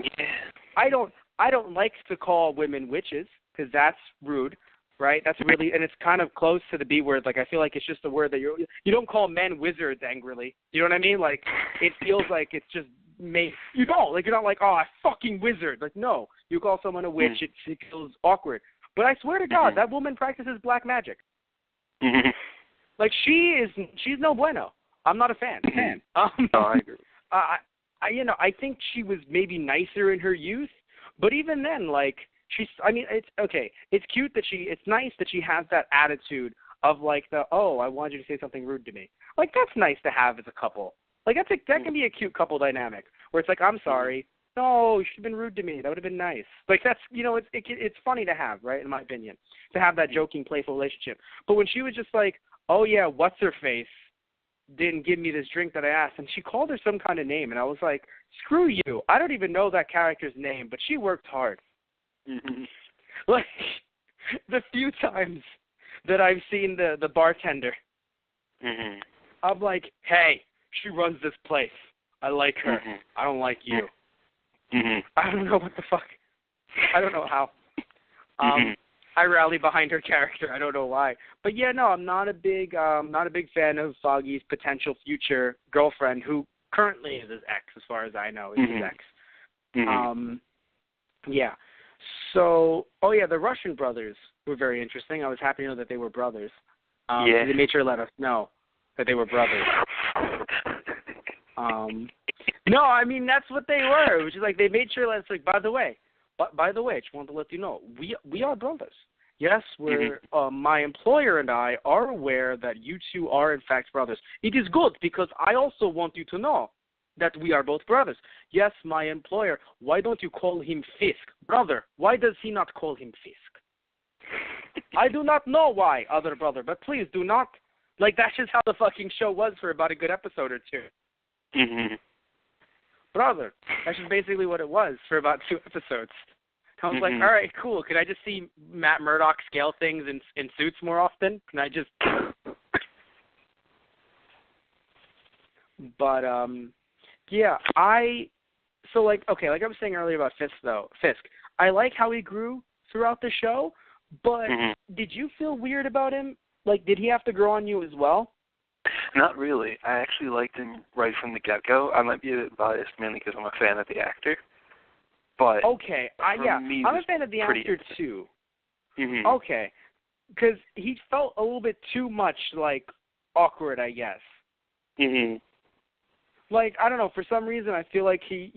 I don't like to call women witches because that's rude, right? That's really, and it's kind of close to the B word. Like I feel like it's just a word that you don't call men wizards angrily. You know what I mean? Like it feels like it's just made. You don't like you're not like, oh, a fucking wizard. Like no, you call someone a witch, it feels awkward. But I swear to God, that woman practices black magic. Like she's no bueno. I'm not a fan. No, I agree. I think she was maybe nicer in her youth, but even then, like it's okay. It's cute that it's nice that she has that attitude of like I wanted you to say something rude to me. Like that's nice to have as a couple. Like that can be a cute couple dynamic where it's like I'm sorry. No, you should have been rude to me. That would have been nice. Like that's it's funny to have, right? In my opinion, to have that joking, playful relationship. But when she was just like, oh yeah, what's her face didn't give me this drink that I asked, and she called her some kind of name, and I was like, screw you. I don't even know that character's name, but she worked hard. Like the few times that I've seen the bartender, I'm like, hey, she runs this place. I like her. I don't like you. I don't know what the fuck. I don't know how. I rally behind her character. I don't know why. But yeah, no, I'm not a big fan of Foggy's potential future girlfriend, who currently is his ex, as far as I know, is his ex. Yeah. So, the Russian brothers were very interesting. I was happy to know that they were brothers. They made sure to let us know that they were brothers. No, I mean that's what they were. Which is like they made sure that it's like, by the way, I just wanted to let you know we are brothers. Yes, we're my employer and I are aware that you two are in fact brothers. It is good because I also want you to know that we are both brothers. Yes, my employer. Why don't you call him Fisk, brother? Why does he not call him Fisk? I do not know why, other brother, but please do not. Like that's just how the fucking show was for about a good episode or two. Brother. That's just basically what it was for about 2 episodes. I was like, all right, cool. Could I just see Matt Murdock scale things in suits more often? Can I just... But, yeah, So, like I was saying earlier about Fisk, I like how he grew throughout the show, but did you feel weird about him? Like, did he have to grow on you as well? Not really. I actually liked him right from the get-go. I might be a bit biased, mainly because I'm a fan of the actor. But okay, I'm a fan of the actor too. Okay, because he felt a little bit too much like awkward, I guess. Like I don't know, for some reason I feel like he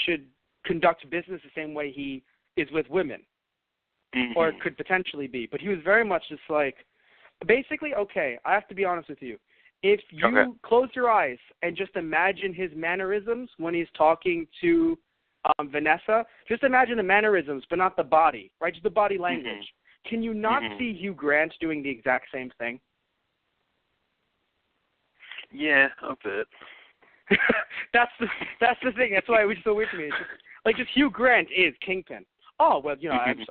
should conduct business the same way he is with women, or it could potentially be. But he was very much just like, basically, okay. I have to be honest with you. If you close your eyes and just imagine his mannerisms when he's talking to Vanessa, just imagine the mannerisms, but not the body, right? Just the body language. Can you not see Hugh Grant doing the exact same thing? Yeah, a bit. That's the thing. That's why it was so weird to me. It's just Hugh Grant is Kingpin. Oh well,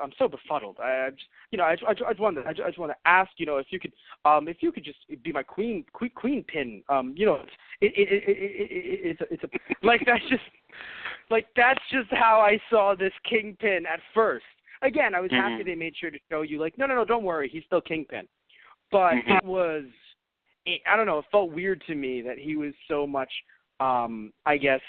I'm so befuddled. I just want to ask, if you could just be my queen pin. It's like that's just how I saw this Kingpin at first. Again, I was happy they made sure to show you, like, no, don't worry, he's still Kingpin. But it was, I don't know, it felt weird to me that he was so much, I guess,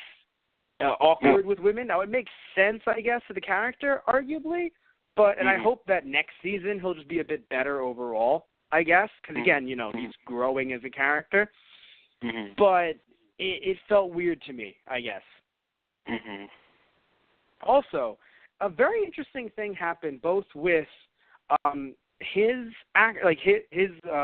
awkward with women. Now, it makes sense, I guess, to the character, arguably, and I hope that next season he'll just be a bit better overall. I guess, because again, he's growing as a character. But it felt weird to me, I guess. Also, a very interesting thing happened both with his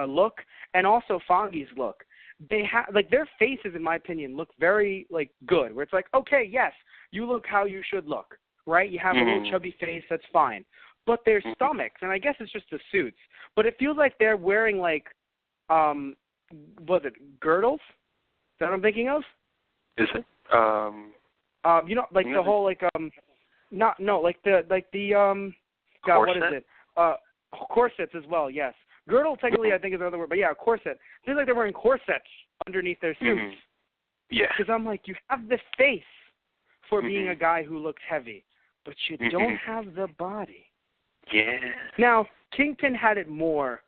look and also Fongy's look. They have their faces, in my opinion, look very good. Where it's like, okay, yes, you look how you should look, right? You have a little chubby face, that's fine. But their stomachs, and I guess it's just the suits, but it feels like they're wearing was it girdles? Is that what I'm thinking of? Is it? The whole God, what is it? Corsets as well, yes. Girdle technically I think is another word, but yeah, corset. Seems like they're wearing corsets underneath their suits. Yeah. Because I'm like, you have the face for being a guy who looks heavy, but you don't have the body. Yeah. Now, Kingpin had it more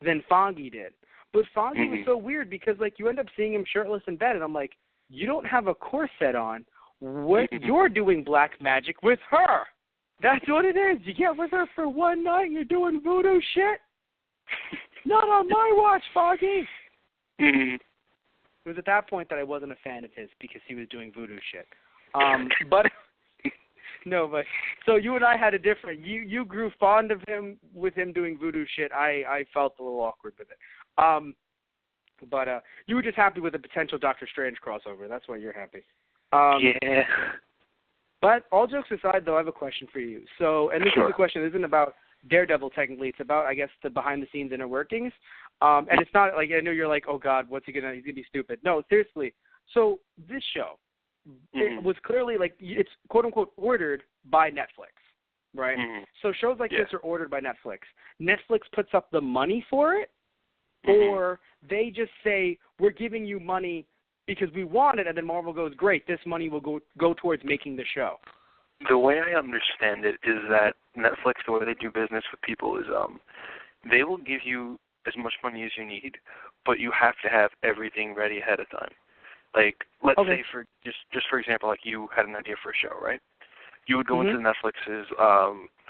than Fongy did. But Fongy was so weird because, you end up seeing him shirtless in bed, and I'm like, you don't have a corset on. What you're doing black magic with her. That's what it is. You get with her for one night and you're doing voodoo shit? Not on my watch, Foggy. It was at that point that I wasn't a fan of his because he was doing voodoo shit. But so you and I had a different. You grew fond of him with him doing voodoo shit. I felt a little awkward with it. But you were just happy with the potential Doctor Strange crossover. That's why you're happy. Yeah. But all jokes aside, though, I have a question for you. So, and this is a question. This isn't about Daredevil technically. It's about, I guess, the behind-the-scenes inner workings. And it's not I know you're like, oh God, he's gonna be stupid. No, seriously. So this show, it was clearly it's quote unquote ordered by Netflix, right? So shows like this are ordered by Netflix. Netflix puts up the money for it, or they just say we're giving you money because we want it, and then Marvel goes, great, this money will go towards making the show. The way I understand it is that Netflix, the way they do business with people is they will give you as much money as you need, but you have to have everything ready ahead of time. Let's say for just for example, you had an idea for a show, right? You would go into Netflix's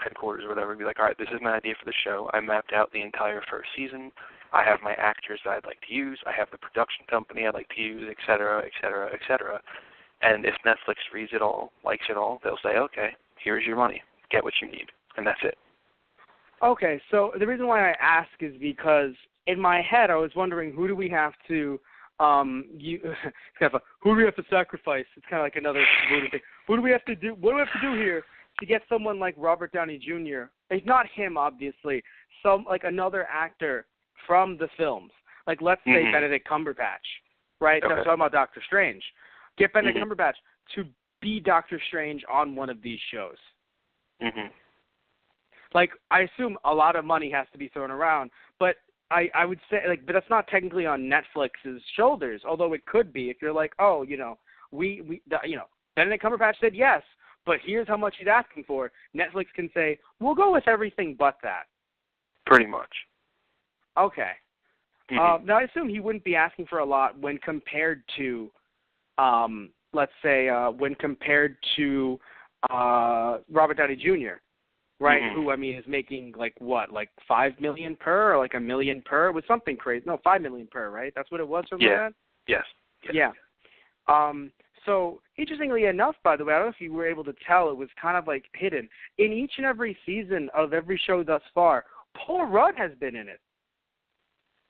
headquarters or whatever and be like, all right, this is my idea for the show. I mapped out the entire first season. I have my actors that I'd like to use. I have the production company I'd like to use, et cetera, et cetera, et cetera. And if Netflix reads it all, likes it all, they'll say, okay, here's your money. Get what you need. And that's it. Okay, so the reason why I ask is because in my head I was wondering who do we have to who do we have to sacrifice? It's kind of like another voodoo thing. Who do we have to do? What do we have to do here to get someone like Robert Downey Jr.? It's not him, obviously. Another actor from the films. Let's say Benedict Cumberbatch, right? Okay. I'm talking about Doctor Strange. Get Benedict Cumberbatch to be Doctor Strange on one of these shows. I assume a lot of money has to be thrown around, but I would say, but that's not technically on Netflix's shoulders, although it could be if you're like, oh, Benedict Cumberbatch said yes, but here's how much he's asking for. Netflix can say, we'll go with everything but that. Pretty much. Okay. Now, I assume he wouldn't be asking for a lot when compared to, Robert Downey Jr., right? Who, is making, $5 million per or $1 million per? It was something crazy. No, $5 million per, right? That's what it was from that? Yes. Yeah. So, interestingly enough, by the way, I don't know if you were able to tell, it was kind of hidden. In each and every season of every show thus far, Paul Rudd has been in it.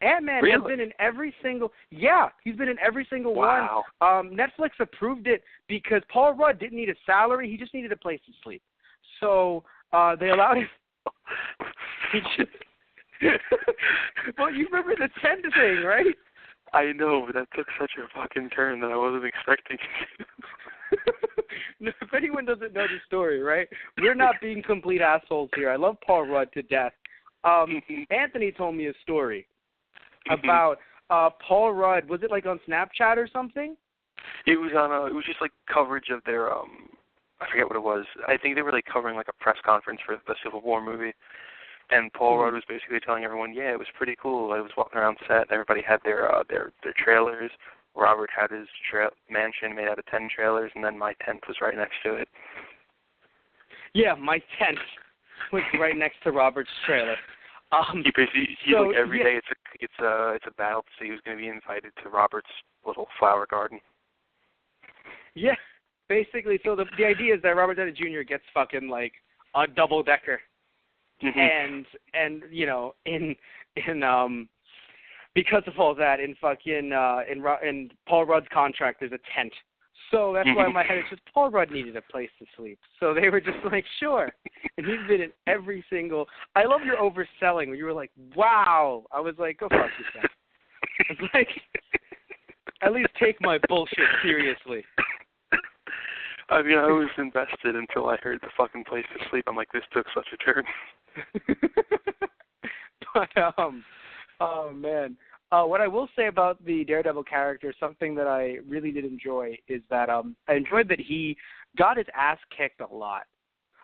Ant-Man has been in every single... Yeah, he's been in every single one. Netflix approved it because Paul Rudd didn't need a salary. He just needed a place to sleep. So they allowed him... Well, you remember the tent thing, right? I know, but that took such a fucking turn that I wasn't expecting. No, if anyone doesn't know the story, right? We're not being complete assholes here. I love Paul Rudd to death. Anthony told me a story about Paul Rudd. Was it on Snapchat or something? It was on it was just coverage of their I forget what it was. I think they were covering a press conference for the Civil War movie. And Paul Rudd was basically telling everyone, yeah, it was pretty cool. I was walking around set. Everybody had their trailers. Robert had his mansion made out of 10 trailers, and then my tent was right next to it. Yeah, my tent was right next to Robert's trailer. He's like every day it's a battle to see who's going to be invited to Robert's little flower garden. Yeah, basically. So the idea is that Robert Downey Jr. gets fucking like a double decker, and you know in because of all that in fucking in Paul Rudd's contract there's a tent. So that's why in my head it's just Paul Rudd needed a place to sleep. So they were just like, sure. And he's been in every single. I love your overselling when you were like, wow. I was like, go fuck yourself. It's like, at least take my bullshit seriously. I mean, I was invested until I heard the fucking place to sleep. I'm like, this took such a turn. But oh man. What I will say about the Daredevil character, something that I really did enjoy, is that I enjoyed that he got his ass kicked a lot.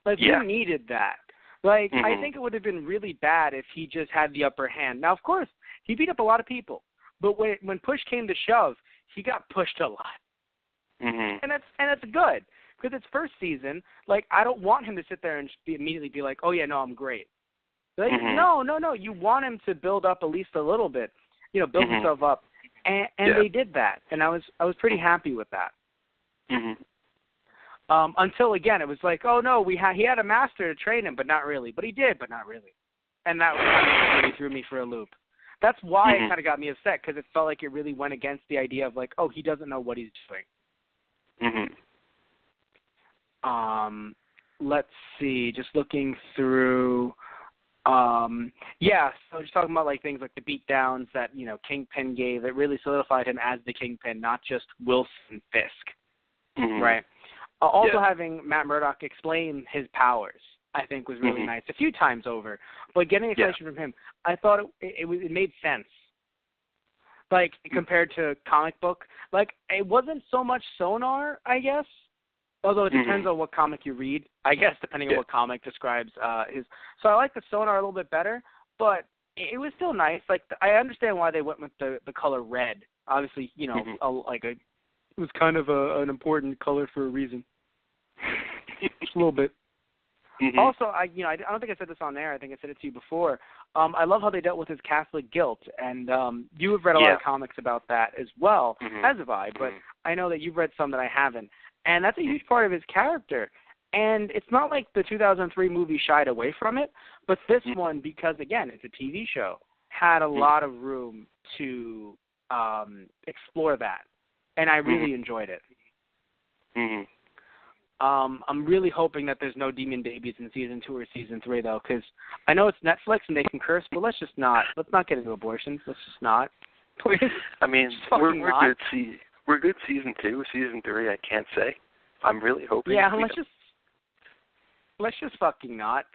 Like, we needed that. Like, I think it would have been really bad if he just had the upper hand. Now, of course, he beat up a lot of people, but when push came to shove, he got pushed a lot. And that's good, because it's first season. Like, I don't want him to sit there and immediately be like, oh, yeah, no, I'm great. Like, no. You want him to build up at least a little bit. You know, build himself up, and they did that, and I was pretty happy with that. Until again, it was like, oh no, he had a master to train him, but not really. But he did, but not really, and that kind of really threw me for a loop. That's why it kind of got me upset, because it felt like it really went against the idea of like, oh, he doesn't know what he's doing. Let's see, just looking through. So just talking about like things like the beatdowns that, you know, Kingpin gave, it really solidified him as the Kingpin, not just Wilson Fisk, right? Also having Matt Murdock explain his powers, I think was really nice a few times over. But getting explanation from him, I thought it made sense. Like, compared to comic book, like, it wasn't so much sonar, I guess. Although it depends on what comic you read, I guess, depending on what comic describes his. So I like the sonar a little bit better, but it was still nice. Like, I understand why they went with the color red. Obviously, you know, it was kind of an important color for a reason. Just a little bit. Also, I don't think I said this on air. I think I said it to you before. I love how they dealt with his Catholic guilt, and you have read a lot of comics about that as well, as have I. But I know that you've read some that I haven't. And that's a huge part of his character. And it's not like the 2003 movie shied away from it, but this one, because, again, it's a TV show, had a lot of room to explore that. And I really enjoyed it. I'm really hoping that there's no demon babies in Season 2 or Season 3, though, because I know it's Netflix and they can curse, but let's not get into abortions. Let's just not. Please. I mean, we're good. We're good Season 2. Season 3, I can't say. I'm really hoping. Yeah, let's just fucking not.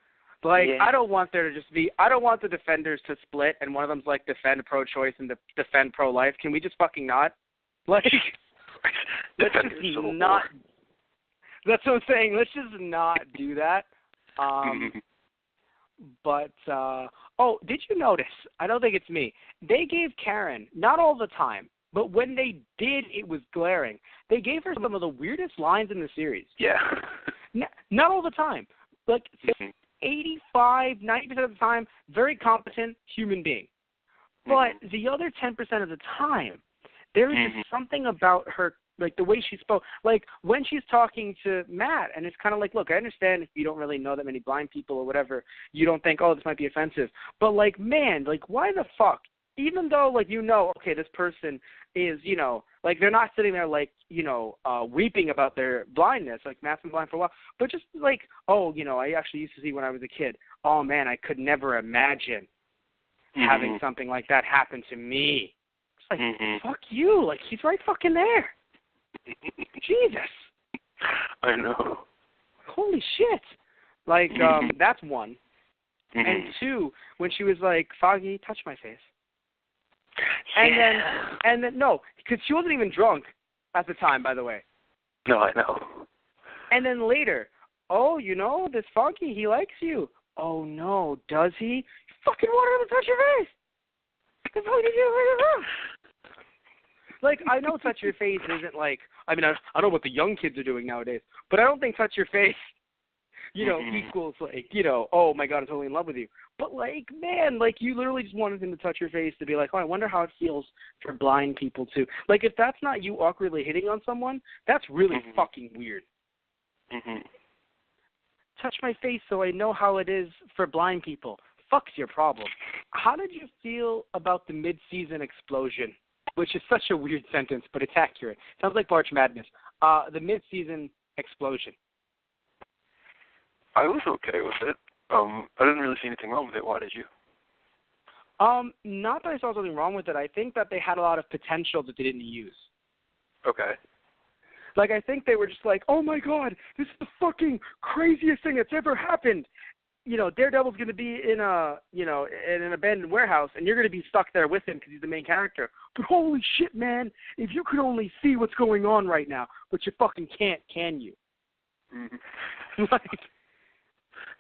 Like, I don't want there to just be. I don't want the defenders to split, and one of them's like defend pro-choice and defend pro-life. Can we just fucking not? Like, let's just not. That's what I'm saying. Let's just not do that. But did you notice? I don't think it's me. They gave Karen, not all the time, but when they did, it was glaring. They gave her some of the weirdest lines in the series. Yeah. Not all the time. Like 85, 90% of the time, very competent human being. But the other 10% of the time, there is just something about her, like the way she spoke. Like when she's talking to Matt, and it's kind of like, look, I understand if you don't really know that many blind people or whatever, you don't think, oh, this might be offensive. But like, man, like why the fuck? Even though, like, you know, okay, this person is, you know, like, they're not sitting there, like, you know, weeping about their blindness, like, Matt's been blind for a while, but just, like, oh, you know, I actually used to see when I was a kid. Oh, man, I could never imagine having something like that happen to me. It's like, fuck you. Like, he's right fucking there. Jesus. I know. Holy shit. Like, that's one. And two, when she was like, Foggy, touch my face. And then no, because she wasn't even drunk at the time, by the way. No, I know. And then later, oh, you know, this Foggy, he likes you. Oh no, does he? You fucking want him to touch your face. The fuck did you do? Like, I know touch your face isn't like, I mean, I don't know what the young kids are doing nowadays, but I don't think touch your face equals like, oh my God, I'm totally in love with you. But like, man, like you literally just wanted him to touch your face to be like, oh, I wonder how it feels for blind people too. Like if that's not you awkwardly hitting on someone, that's really fucking weird. Touch my face so I know how it is for blind people. Fuck's your problem. How did you feel about the mid-season explosion? Which is such a weird sentence, but it's accurate. Sounds like March Madness. The mid-season explosion. I was okay with it. I didn't really see anything wrong with it. Why did you? Not that I saw something wrong with it. I think that they had a lot of potential that they didn't use. Okay. Like, I think they were just like, oh my God, this is the fucking craziest thing that's ever happened. Daredevil's going to be in in an abandoned warehouse, and you're going to be stuck there with him because he's the main character. But holy shit, man, if you could only see what's going on right now, but you fucking can't, can you? Like,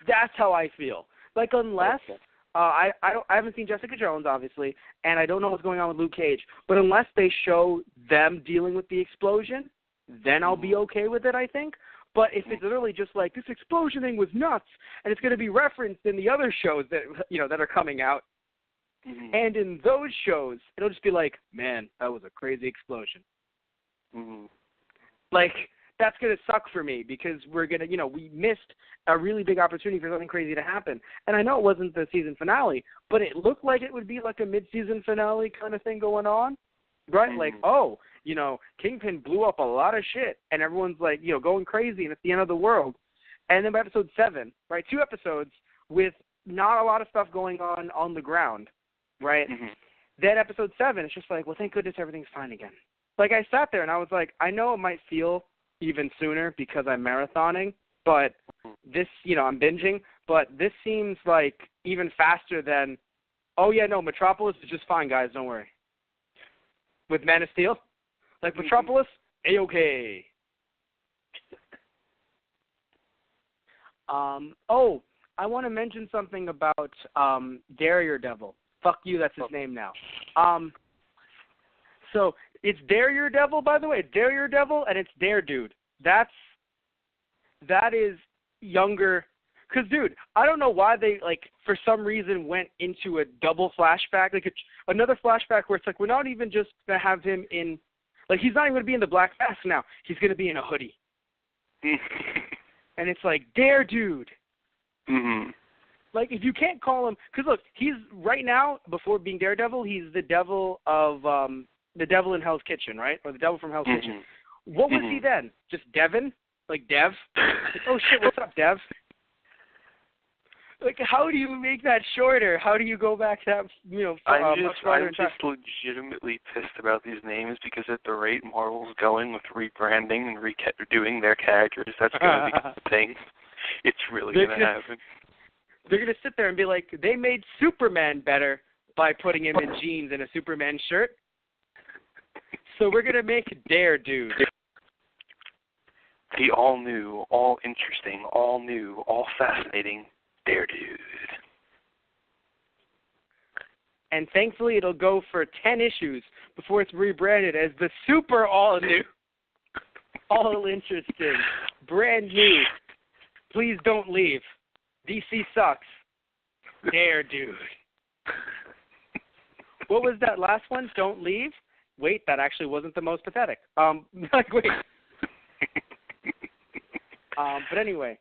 that's how I feel. Like, unless I haven't seen Jessica Jones, obviously, and I don't know what's going on with Luke Cage, but unless they show them dealing with the explosion, then I'll be okay with it, I think. But if it's literally just like, this explosion thing was nuts, and it's going to be referenced in the other shows that that are coming out, and in those shows, it'll just be like, man, that was a crazy explosion. Like, that's going to suck for me because we're going to, we missed a really big opportunity for something crazy to happen. And I know it wasn't the season finale, but it looked like it would be like a mid-season finale kind of thing going on, right? Like, oh, Kingpin blew up a lot of shit, and everyone's like, going crazy, and it's the end of the world. And then by episode 7, right, 2 episodes with not a lot of stuff going on the ground, right? Then episode 7, it's just like, well, thank goodness everything's fine again. Like, I sat there, and I was like, I know it might feel even sooner because I'm marathoning, but this, I'm binging, but this seems like even faster than, oh, yeah, no, Metropolis is just fine, guys, don't worry. With Man of Steel? Like Metropolis, A-okay. I want to mention something about Daredevil. Fuck you, that's his name now. So it's Daredevil, by the way. Daredevil, and it's Dare Dude. That is younger. Because, dude, I don't know why they, for some reason went into a double flashback. Like, another flashback where it's like, we're not even just going to have him in, he's not even going to be in the black mask now. He's going to be in a hoodie. And it's like, Dare Dude. Like, if you can't call him, because, look, he's, right now, before being Daredevil, he's the devil of, the devil in Hell's Kitchen, right? Or the devil from Hell's Kitchen. What was he then? Just Devin? Like, Dev? Like, oh, shit, what's up, Dev? Like, how do you make that shorter? How do you go back to that, I'm just legitimately pissed about these names because at the rate Marvel's going with rebranding and redoing their characters, that's going to be the thing. It's really going to happen. They're going to sit there and be like, they made Superman better by putting him in jeans and a Superman shirt. So we're going to make Dare Dude. The all-new, all-interesting, all-new, all-fascinating Dare Dude. And thankfully it'll go for 10 issues before it's rebranded as the super all-new, all-interesting, brand new, please don't leave, DC sucks, Dare Dude. What was that last one? Don't leave? Wait, that actually wasn't the most pathetic. Wait. But anyway,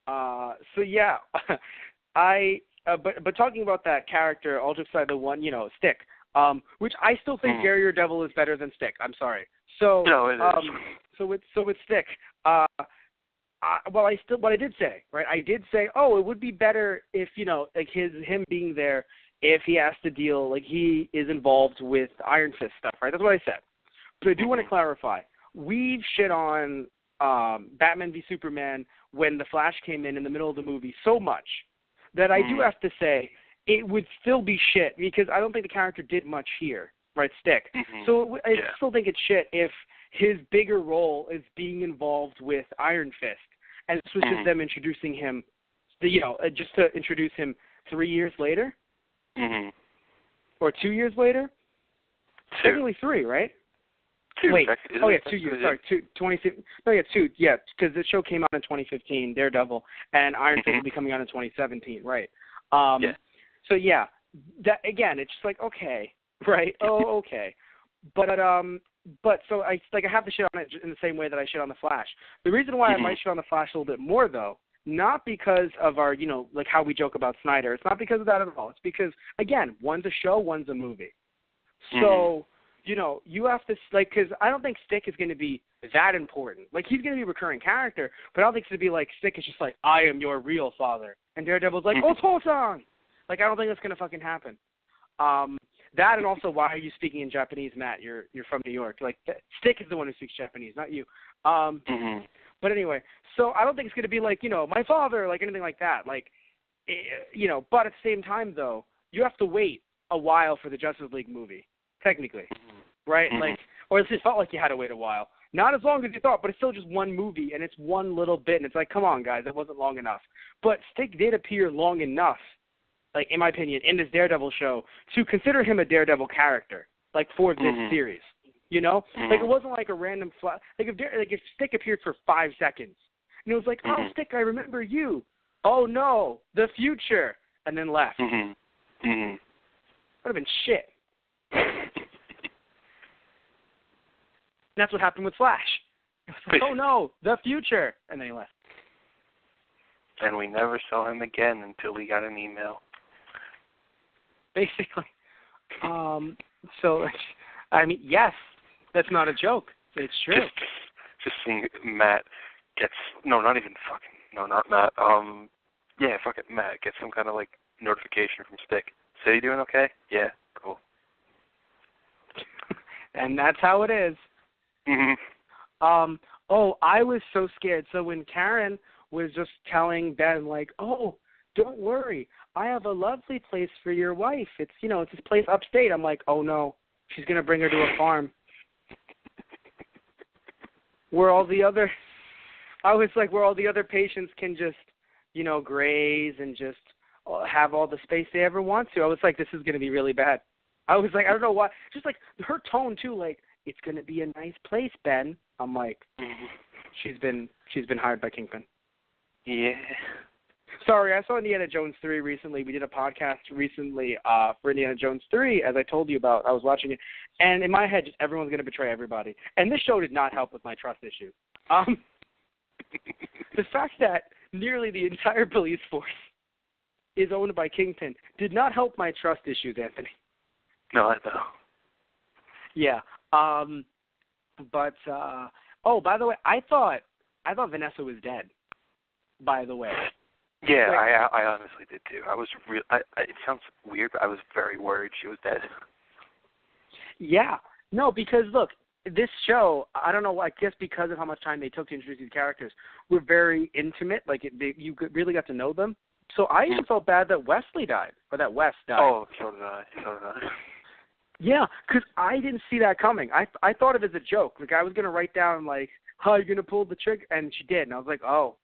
so yeah, but talking about that character, all jokes aside, the one, Stick, which I still think Daredevil is better than Stick. I'm sorry. So no, it is. So with Stick, what I did say, right? I did say, oh, it would be better if him being there, if he has to deal, he is involved with Iron Fist stuff, right? That's what I said. But I do want to clarify. We've shit on Batman v Superman when the Flash came in the middle of the movie so much that I do have to say it would still be shit because I don't think the character did much here, right, Stick. So I still think it's shit if his bigger role is being involved with Iron Fist, and this was just them introducing him, just to introduce him 3 years later, or 2 years later. Technically 3, right? 2. Wait. Isn't Oh yeah, it 2 years. it? Sorry, 2015. No, yeah, 2. Yeah, because the show came out in 2015, Daredevil, and Iron Fist will be coming out in 2017, right? Yeah. So yeah, that again, it's just like okay, right? Oh, okay, but so I have to shit on it in the same way that I shit on the Flash. The reason why I might shit on the Flash a little bit more though, not because of our like how we joke about Snyder. It's not because of that at all. It's because again, one's a show, one's a movie. So you have to because I don't think Stick is going to be that important. Like he's going to be a recurring character, but I don't think it's going to be like Stick is just like I am your real father, and Daredevil's like Oto-san. Like I don't think that's going to fucking happen. That and also why are you speaking in Japanese, Matt? You're from New York. Like Stick is the one who speaks Japanese, not you. But anyway, so I don't think it's going to be like my father, like anything like that. Like but at the same time though, you have to wait a while for the Justice League movie. Technically, right? Like, or it felt like you had to wait a while. Not as long as you thought, but it's still just one movie, and it's one little bit, and it's like, come on, guys, it wasn't long enough. But Stick did appear long enough, like, in my opinion, in this Daredevil show, to consider him a Daredevil character, like, for this series, Like, it wasn't like a random like, if Stick appeared for 5 seconds, and it was like, oh, Stick, I remember you. Oh, no, the future, and then left. Would have been shit. And that's what happened with Flash. It was like, oh no, the future, and then he left. And we never saw him again until we got an email. Basically. So, I mean, yes, that's not a joke. It's true. Just seeing Matt gets not Matt. Yeah, fucking Matt gets some kind of like notification from Stick. So you doing okay? Yeah, cool. And that's how it is. I was so scared. So when Karen was just telling Ben, like, oh, don't worry, I have a lovely place for your wife. It's it's this place upstate. I'm like, oh no, she's gonna bring her to a farm. Where all the other patients can just, graze and just have all the space they ever want to. I was like, this is gonna be really bad. I was like, I don't know why. Just like her tone too, like, it's gonna be a nice place, Ben. I'm like, she's been hired by Kingpin. Yeah. Sorry, I saw Indiana Jones 3 recently. We did a podcast recently for Indiana Jones 3, as I told you about. I was watching it, and in my head, just everyone's gonna betray everybody. And this show did not help with my trust issues. The fact that nearly the entire police force is owned by Kingpin did not help my trust issues, Anthony. No, I know. Yeah. But by the way, I thought Vanessa was dead. By the way. Yeah, like, I honestly did too. I was it sounds weird, but I was very worried she was dead. Yeah. No, because look, this show, I don't know, I guess because of how much time they took to introduce these characters, were very intimate. Like you really got to know them. So I even felt bad that Wesley died, or that Wes died. Oh, so did I. Yeah, because I didn't see that coming. I thought of it as a joke. Like, I was going to write down, like, how are you going to pull the trigger? And she did. And I was like, oh,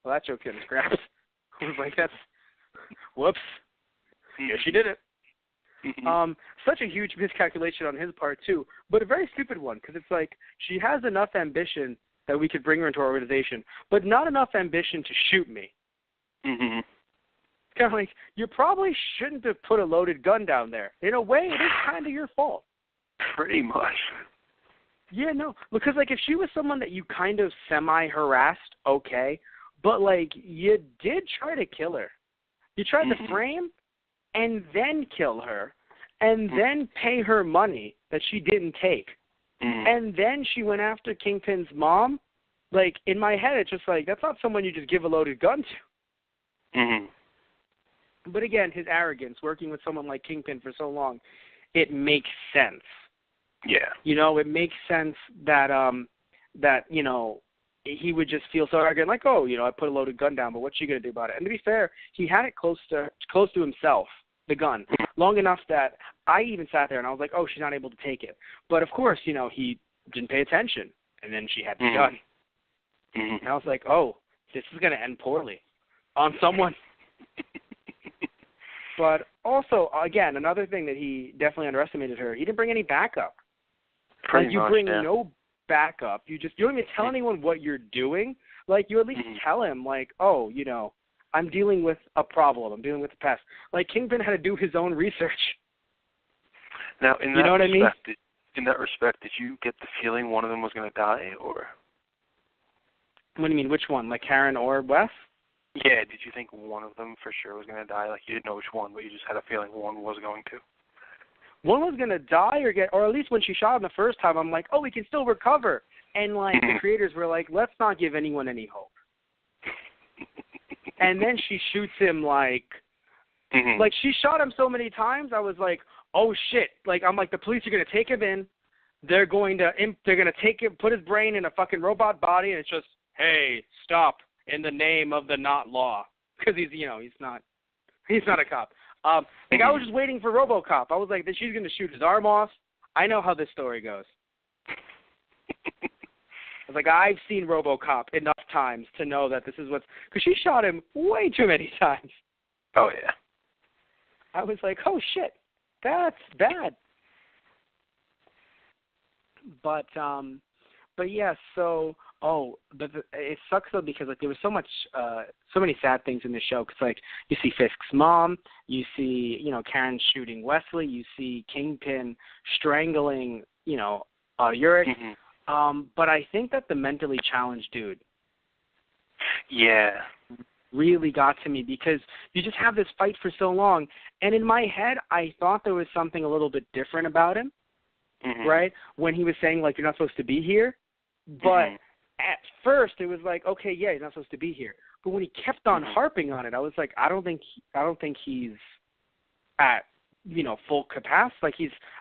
well, that joke didn't scratch. I was like, whoops. Yeah, she did it. Such a huge miscalculation on his part, too. But a very stupid one, because it's like, she has enough ambition that we could bring her into our organization, but not enough ambition to shoot me. Kind of like, you probably shouldn't have put a loaded gun down there. In a way, it is kind of your fault. Pretty much. Yeah, no, because, like, if she was someone that you kind of semi-harassed, okay, but, like, you did try to kill her. You tried to frame and then kill her and then pay her money that she didn't take. And then she went after Kingpin's mom. Like, in my head, it's just like, that's not someone you just give a loaded gun to. But again, his arrogance, working with someone like Kingpin for so long, it makes sense. Yeah. It makes sense that he would just feel so arrogant, like, oh, I put a loaded gun down, but what's she gonna do about it? And to be fair, he had it close to himself, the gun, long enough that I even sat there and I was like, oh, she's not able to take it. But of course, he didn't pay attention, and then she had the gun. And I was like, oh, this is gonna end poorly on someone. But also, again, another thing that he definitely underestimated her, he didn't bring any backup. Pretty like, you much, bring yeah. no backup. You don't even tell anyone what you're doing. Like, you at least tell him, like, oh, I'm dealing with a problem. I'm dealing with a pest. Like, Kingpin had to do his own research. Now, in you know what I mean? In that respect, did you get the feeling one of them was going to die, or? What do you mean, which one? Like Karen or Wes? Yeah, did you think one of them for sure was going to die? Like, you didn't know which one, but you just had a feeling one was going to? One was going to die or at least when she shot him the first time, I'm like, oh, he can still recover. And, like, the creators were like, let's not give anyone any hope. And then she shoots him, like, she shot him so many times, I was like, oh, shit. Like, I'm like, the police are going to take him in. They're going to take him, put his brain in a fucking robot body, and it's just, hey, stop in the name of the not law. Because he's not a cop. Like, I was just waiting for RoboCop. I was like, she's going to shoot his arm off. I know how this story goes. I was like, I've seen RoboCop enough times to know that this is what's... Because she shot him way too many times. Oh, yeah. I was like, oh, shit. That's bad. But yeah, so... but it sucks though because like there was so many sad things in the show. Cause like you see Fisk's mom, you see Karen shooting Wesley, you see Kingpin strangling Urich. But I think that the mentally challenged dude, really got to me because you just have this fight for so long, and in my head I thought there was something a little bit different about him, right? When he was saying like you're not supposed to be here, but at first, it was like, okay, yeah, he's not supposed to be here. But when he kept on harping on it, I was like, I don't think he's at full capacity. Like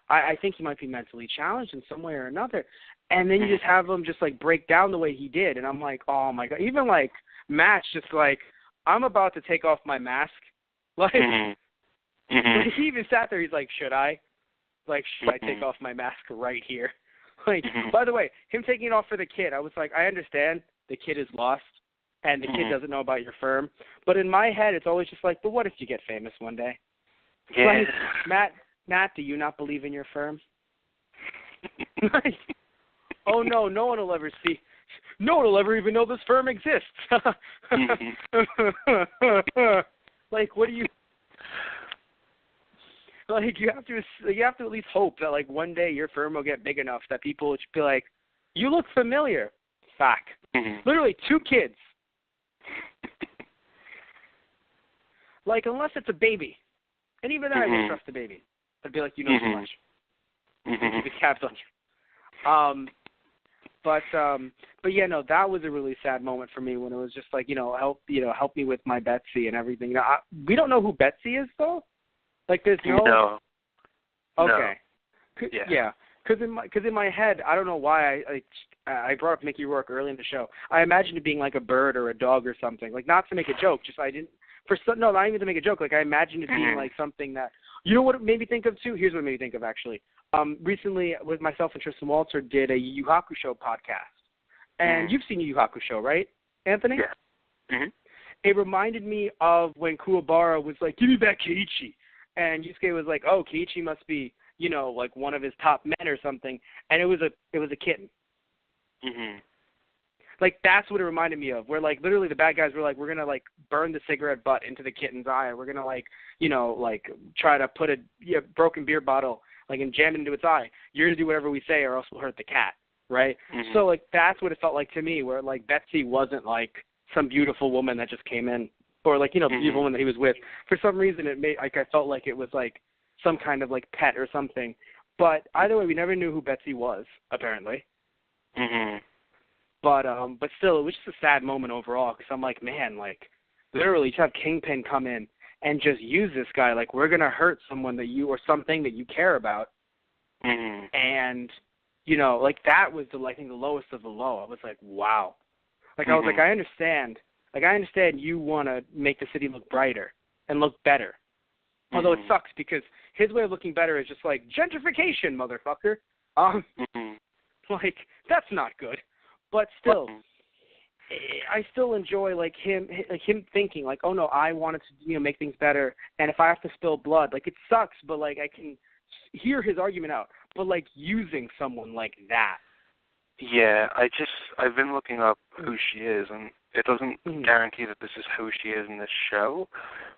I think he might be mentally challenged in some way or another. And then you just have him just like break down the way he did, and I'm like, oh my god. Even like Matt's just like, I'm about to take off my mask. Like, like he even sat there. He's like, should I? Like, should I take off my mask right here? Like, by the way, him taking it off for the kid, I was like, I understand the kid is lost and the kid doesn't know about your firm. But in my head, it's always just like, but what if you get famous one day? Yeah. Like, Matt, do you not believe in your firm? Like, oh, no one will ever see. No one will ever even know this firm exists. Like, what do you... Like, you have to at least hope that, like, one day your firm will get big enough that people will be like, you look familiar. Fact. Literally 2 kids. Like, unless it's a baby. And even then I wouldn't trust the baby. I'd be like, you know too much. The cab's on you. But yeah, no, that was a really sad moment for me when it was just like, help me with my Betsy and everything. We don't know who Betsy is, though? Like, there's no. Okay. No. Yeah. Because in my head, I don't know why I brought up Mickey Rourke early in the show. I imagined it being like a bird or a dog or something. Like, not to make a joke, just not even to make a joke. Like, I imagined it being like something that, what it made me think of too? Here's what it made me think of, actually. Recently, with myself and Tristan Walter, did a Yu Yu Hakusho podcast. And you've seen Yu Yu Hakusho, right, Anthony? Yeah. It reminded me of when Kuwabara was like, give me back Keiichi. And Yusuke was like, oh, Keiichi must be, like one of his top men or something. And it was a kitten. Like, that's what it reminded me of, where, like, literally the bad guys were like, we're going to, like, burn the cigarette butt into the kitten's eye. We're going to, like, try to put a broken beer bottle, like, and jam it into its eye. You're going to do whatever we say or else we'll hurt the cat, right? So, like, that's what it felt like to me, where, like, Betsy wasn't, like, some beautiful woman that just came in. Or, like, the beautiful woman that he was with. For some reason, I felt like it was, like, some kind of, like, pet or something. But either way, we never knew who Betsy was, apparently. But still, it was just a sad moment overall, because I'm like, man, like, literally, to have Kingpin come in and just use this guy, like, we're going to hurt someone or something that you care about. And, like, that was, I think, the lowest of the low. I was like, wow. Like, I was like, I understand. Like, I understand you want to make the city look brighter and look better. Although it sucks because his way of looking better is just like, gentrification, motherfucker. Like, that's not good. But still, I still enjoy, like, him thinking, like, oh, no, I wanted to, make things better. And if I have to spill blood, like, it sucks, but, like, I can hear his argument out. but like using someone like that. Yeah, I've been looking up who she is, and it doesn't guarantee that this is who she is in this show,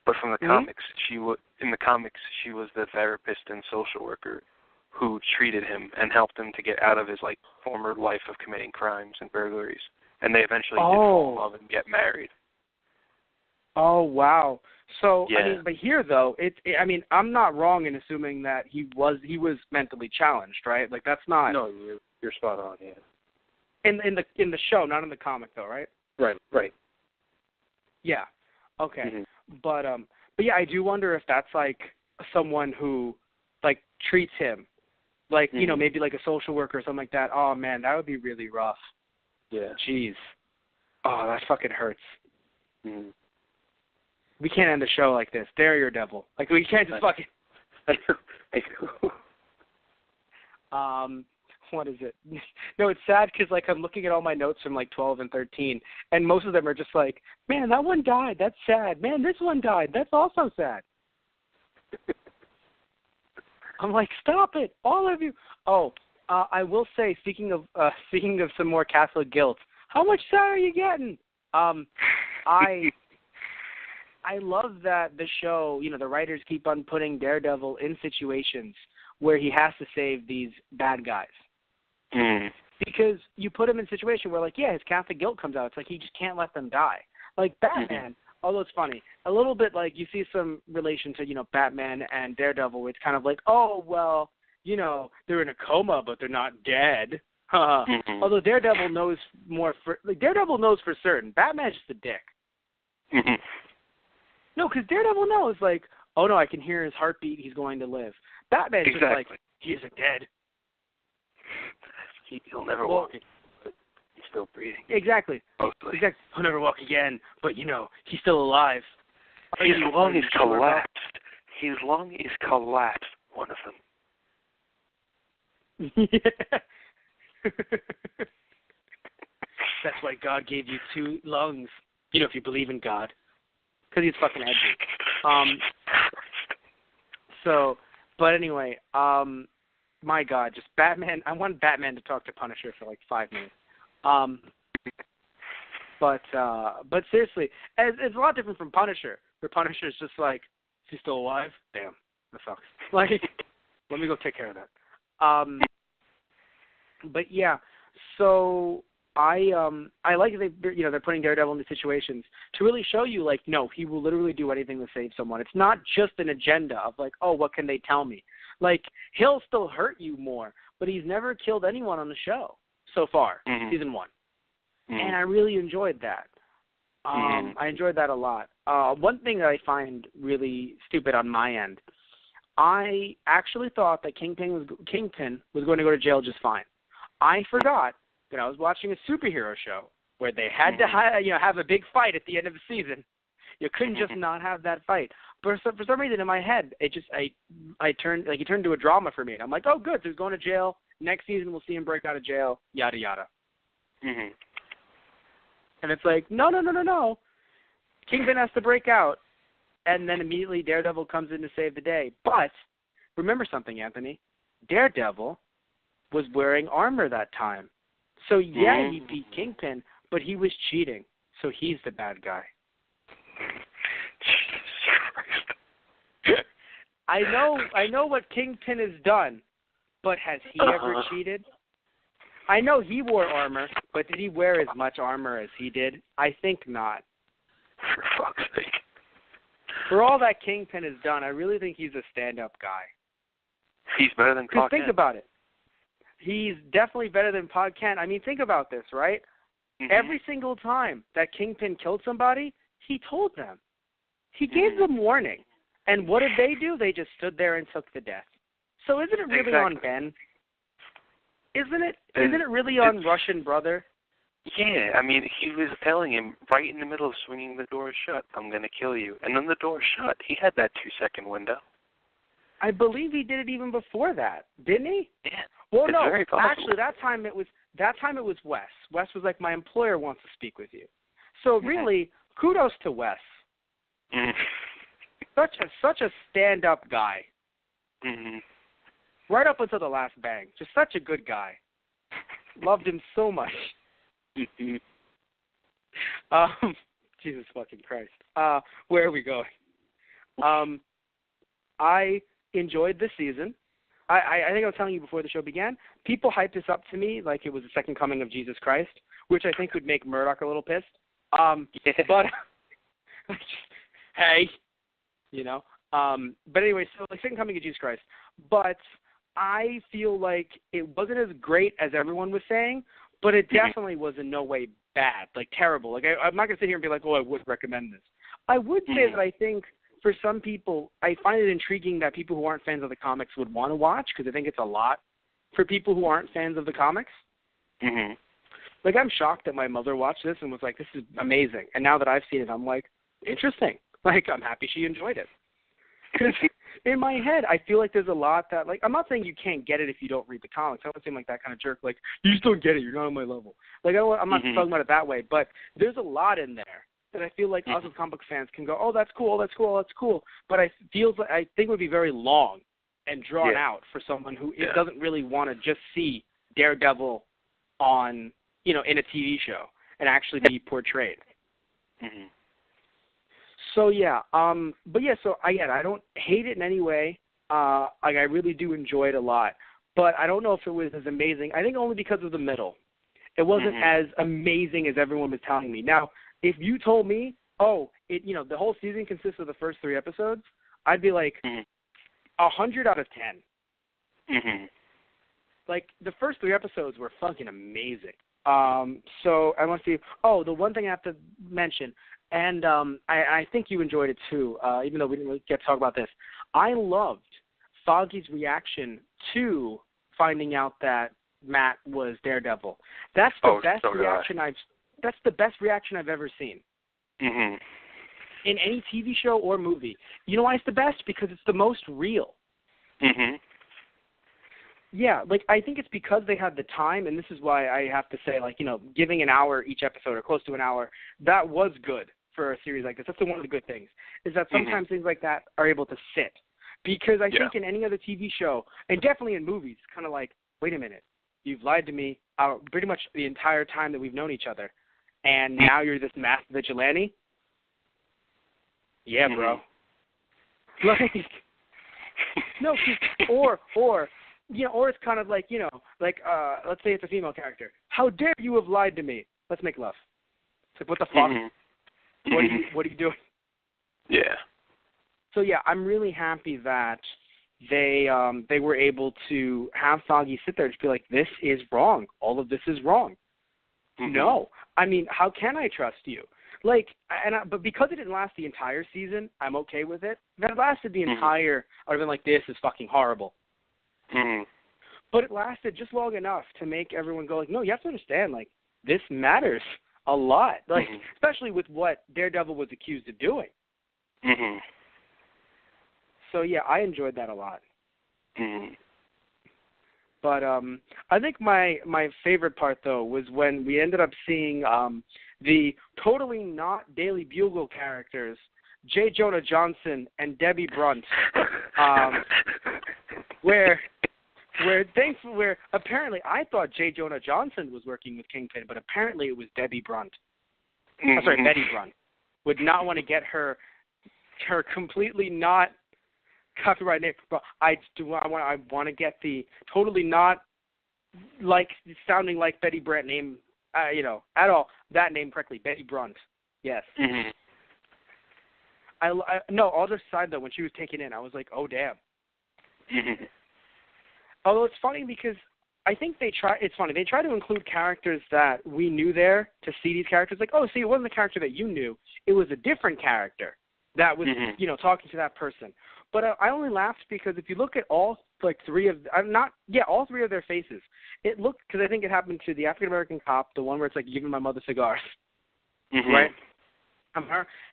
but from the comics, she was the therapist and social worker who treated him and helped him to get out of his like former life of committing crimes and burglaries, and they eventually did fall in love and get married. Oh wow! So yeah. I mean, but here though, I mean, I'm not wrong in assuming that he was mentally challenged, right? Like that's not. No, you're spot on. Yeah. In the show, not in the comic though, right? Right. Yeah. Okay. Mm-hmm. But yeah, I do wonder if that's like someone who like treats him like you know, maybe like a social worker or something like that. Oh man, that would be really rough. Yeah. Jeez. Oh, that fucking hurts. Mm-hmm. We can't end the show like this. Daredevil. Like we can't just fucking. I know. What is it? No, it's sad because like I'm looking at all my notes from like 12 and 13, and most of them are just like, man, that one died. That's sad. Man, this one died. That's also sad. I'm like, stop it, all of you. Oh, I will say, speaking of some more Catholic guilt, how much sad are you getting? I love that the show, you know, the writers keep on putting Daredevil in situations where he has to save these bad guys. Because you put him in a situation where, like, yeah, his Catholic guilt comes out. It's like he just can't let them die. Like Batman, although it's funny, a little bit like you see some relation to, you know, Batman and Daredevil. Where it's kind of like, oh, well, you know, they're in a coma, but they're not dead. Although Daredevil knows Daredevil knows for certain. Batman's just a dick. No, because Daredevil knows, like, oh, no, I can hear his heartbeat. He's going to live. Batman's just like, he isn't dead. He'll never walk again, but he's still breathing. Exactly. Mostly. Exactly. He'll never walk again, but, you know, he's still alive. His lung is collapsed. His lung is collapsed, one of them. That's why God gave you 2 lungs. You know, if you believe in God. Because he's fucking edgy. So, but anyway, my God, just Batman. I want Batman to talk to Punisher for like 5 minutes. But seriously, it's a lot different from Punisher. Where Punisher is just like, is he still alive? Damn, that sucks. Like, let me go take care of that. But yeah, so I like that they're putting Daredevil in these situations to really show you, like, no, he will literally do anything to save someone. It's not just an agenda of like, oh, what can they tell me? Like, he'll still hurt you more, but he's never killed anyone on the show so far, season 1. And I really enjoyed that. I enjoyed that a lot. One thing that I find really stupid on my end, I actually thought that Kingpin was going to go to jail just fine. I forgot that I was watching a superhero show where they had to have a big fight at the end of the season. You couldn't just not have that fight. But for some reason in my head, it turned into a drama for me. I'm like, oh, good, so he's going to jail. Next season we'll see him break out of jail, yada, yada. And it's like, no. Kingpin has to break out. And then immediately Daredevil comes in to save the day. But remember something, Anthony. Daredevil was wearing armor that time. So, yeah, he beat Kingpin, but he was cheating. So he's the bad guy. I know what Kingpin has done, but has he ever cheated? I know he wore armor, but did he wear as much armor as he did? I think not. For fuck's sake. For all that Kingpin has done, I really think he's a stand-up guy. He's better than Pod Kent. Think about it. He's definitely better than Pod Kent. I mean, think about this, right? Every single time that Kingpin killed somebody, he told them. He gave them warning. And what did they do? They just stood there and took the death. So isn't it really on Ben? Isn't it really on Russian Brother? Yeah, I mean, he was telling him right in the middle of swinging the door shut, I'm going to kill you. And then the door shut. He had that 2-second window. I believe he did it even before that, didn't he? Yeah. Well, it's no, very possible. Actually, that time it was Wes. Wes was like, my employer wants to speak with you. So really, kudos to Wes. Such a stand-up guy. right up until the last bang. Just such a good guy. Loved him so much. Jesus fucking Christ. Where are we going? I enjoyed this season. I think I was telling you before the show began, people hyped this up to me like it was the second coming of Jesus Christ, which I think would make Murdoch a little pissed. But, hey, you know. But anyway, so like second coming of Jesus Christ. But I feel like it wasn't as great as everyone was saying, but it definitely was in no way bad, like terrible. Like I'm not going to sit here and be like, oh, I would recommend this. I would say that I think for some people, I find it intriguing that people who aren't fans of the comics would want to watch, because I think it's a lot for people who aren't fans of the comics. Mm-hmm. Like, I'm shocked that my mother watched this and was like, this is amazing. And now that I've seen it, I'm like, interesting. Like, I'm happy she enjoyed it. Because in my head, I feel like there's a lot that, like, I'm not saying you can't get it if you don't read the comics. I don't seem like that kind of jerk. Like, you just don't get it. You're not on my level. Like, I'm not talking about it that way. But there's a lot in there that I feel like us as comic book fans can go, oh, that's cool, that's cool, that's cool. But I think it would be very long and drawn out for someone who doesn't really want to just see Daredevil on, you know, in a TV show and actually be portrayed. Mm-hmm. So yeah, but yeah, so I don't hate it in any way. Like, I really do enjoy it a lot, but I don't know if it was as amazing. I think only because of the middle. It wasn't as amazing as everyone was telling me. Now, if you told me, oh, the whole season consists of the first 3 episodes, I'd be like 100 out of 10. Mm-hmm. Like, the first 3 episodes were fucking amazing. So I want to see. Oh, the one thing I have to mention, and I think you enjoyed it too, even though we didn't really get to talk about this. I loved Foggy's reaction to finding out that Matt was Daredevil. That's the best reaction That's the best reaction I've ever seen. Mm-hmm. In any TV show or movie. You know why it's the best? Because it's the most real. Mm-hmm. Yeah, like, I think it's because they had the time, and this is why I have to say, like, you know, giving an hour each episode or close to an hour, that was good for a series like this. That's one of the good things, is that sometimes things like that are able to sit. Because I think in any other TV show, and definitely in movies, it's kind of like, wait a minute, you've lied to me pretty much the entire time that we've known each other, and now you're this masked vigilante? Yeah, bro. Like, no, or it's kind of like, you know, like, let's say it's a female character. How dare you have lied to me? Let's make love. It's like, what the fuck? What are you doing? Yeah. So yeah, I'm really happy that they were able to have Foggy sit there and just be like, this is wrong. All of this is wrong. No. I mean, how can I trust you? Like, but because it didn't last the entire season, I'm okay with it. If it lasted the entire, I would have been like, this is fucking horrible. But it lasted just long enough to make everyone go like, no, you have to understand, like, this matters a lot. Like, especially with what Daredevil was accused of doing. So yeah, I enjoyed that a lot. But I think my favorite part, though, was when we ended up seeing the totally not Daily Bugle characters, J. Jonah Jameson and Debbie Brunt, where apparently I thought J. Jonah Jameson was working with Kingpin, but apparently it was Debbie Brunt. I'm sorry, Betty Brunt. Would not want to get her completely not copyright name, but I want to get the totally not like sounding like Betty Brant name, at all, that name correctly, Betty Brunt. Yes. No, all just aside though, when she was taken in, I was like, oh damn. Although it's funny because I think they try to include characters that we knew there to see these characters. Like, oh, see, it wasn't the character that you knew. It was a different character that was, talking to that person. But I only laughed because if you look at all three of their faces, it looked, because I think it happened to the African American cop, the one where it's like giving my mother cigars, right?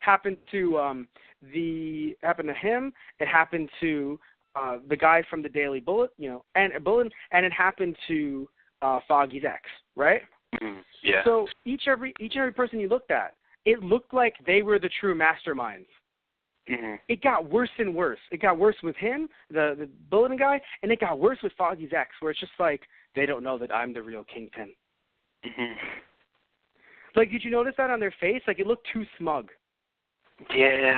Happened to him. It happened to the guy from the Daily Bullet, and it happened to Foggy's ex, right? Yeah. So each and every person you looked at, it looked like they were the true masterminds. it got worse and worse. It got worse with him, the bulletin guy, and it got worse with Foggy's ex, where it's just like, they don't know that I'm the real Kingpin. Like, did you notice that on their face? Like, it looked too smug. Yeah.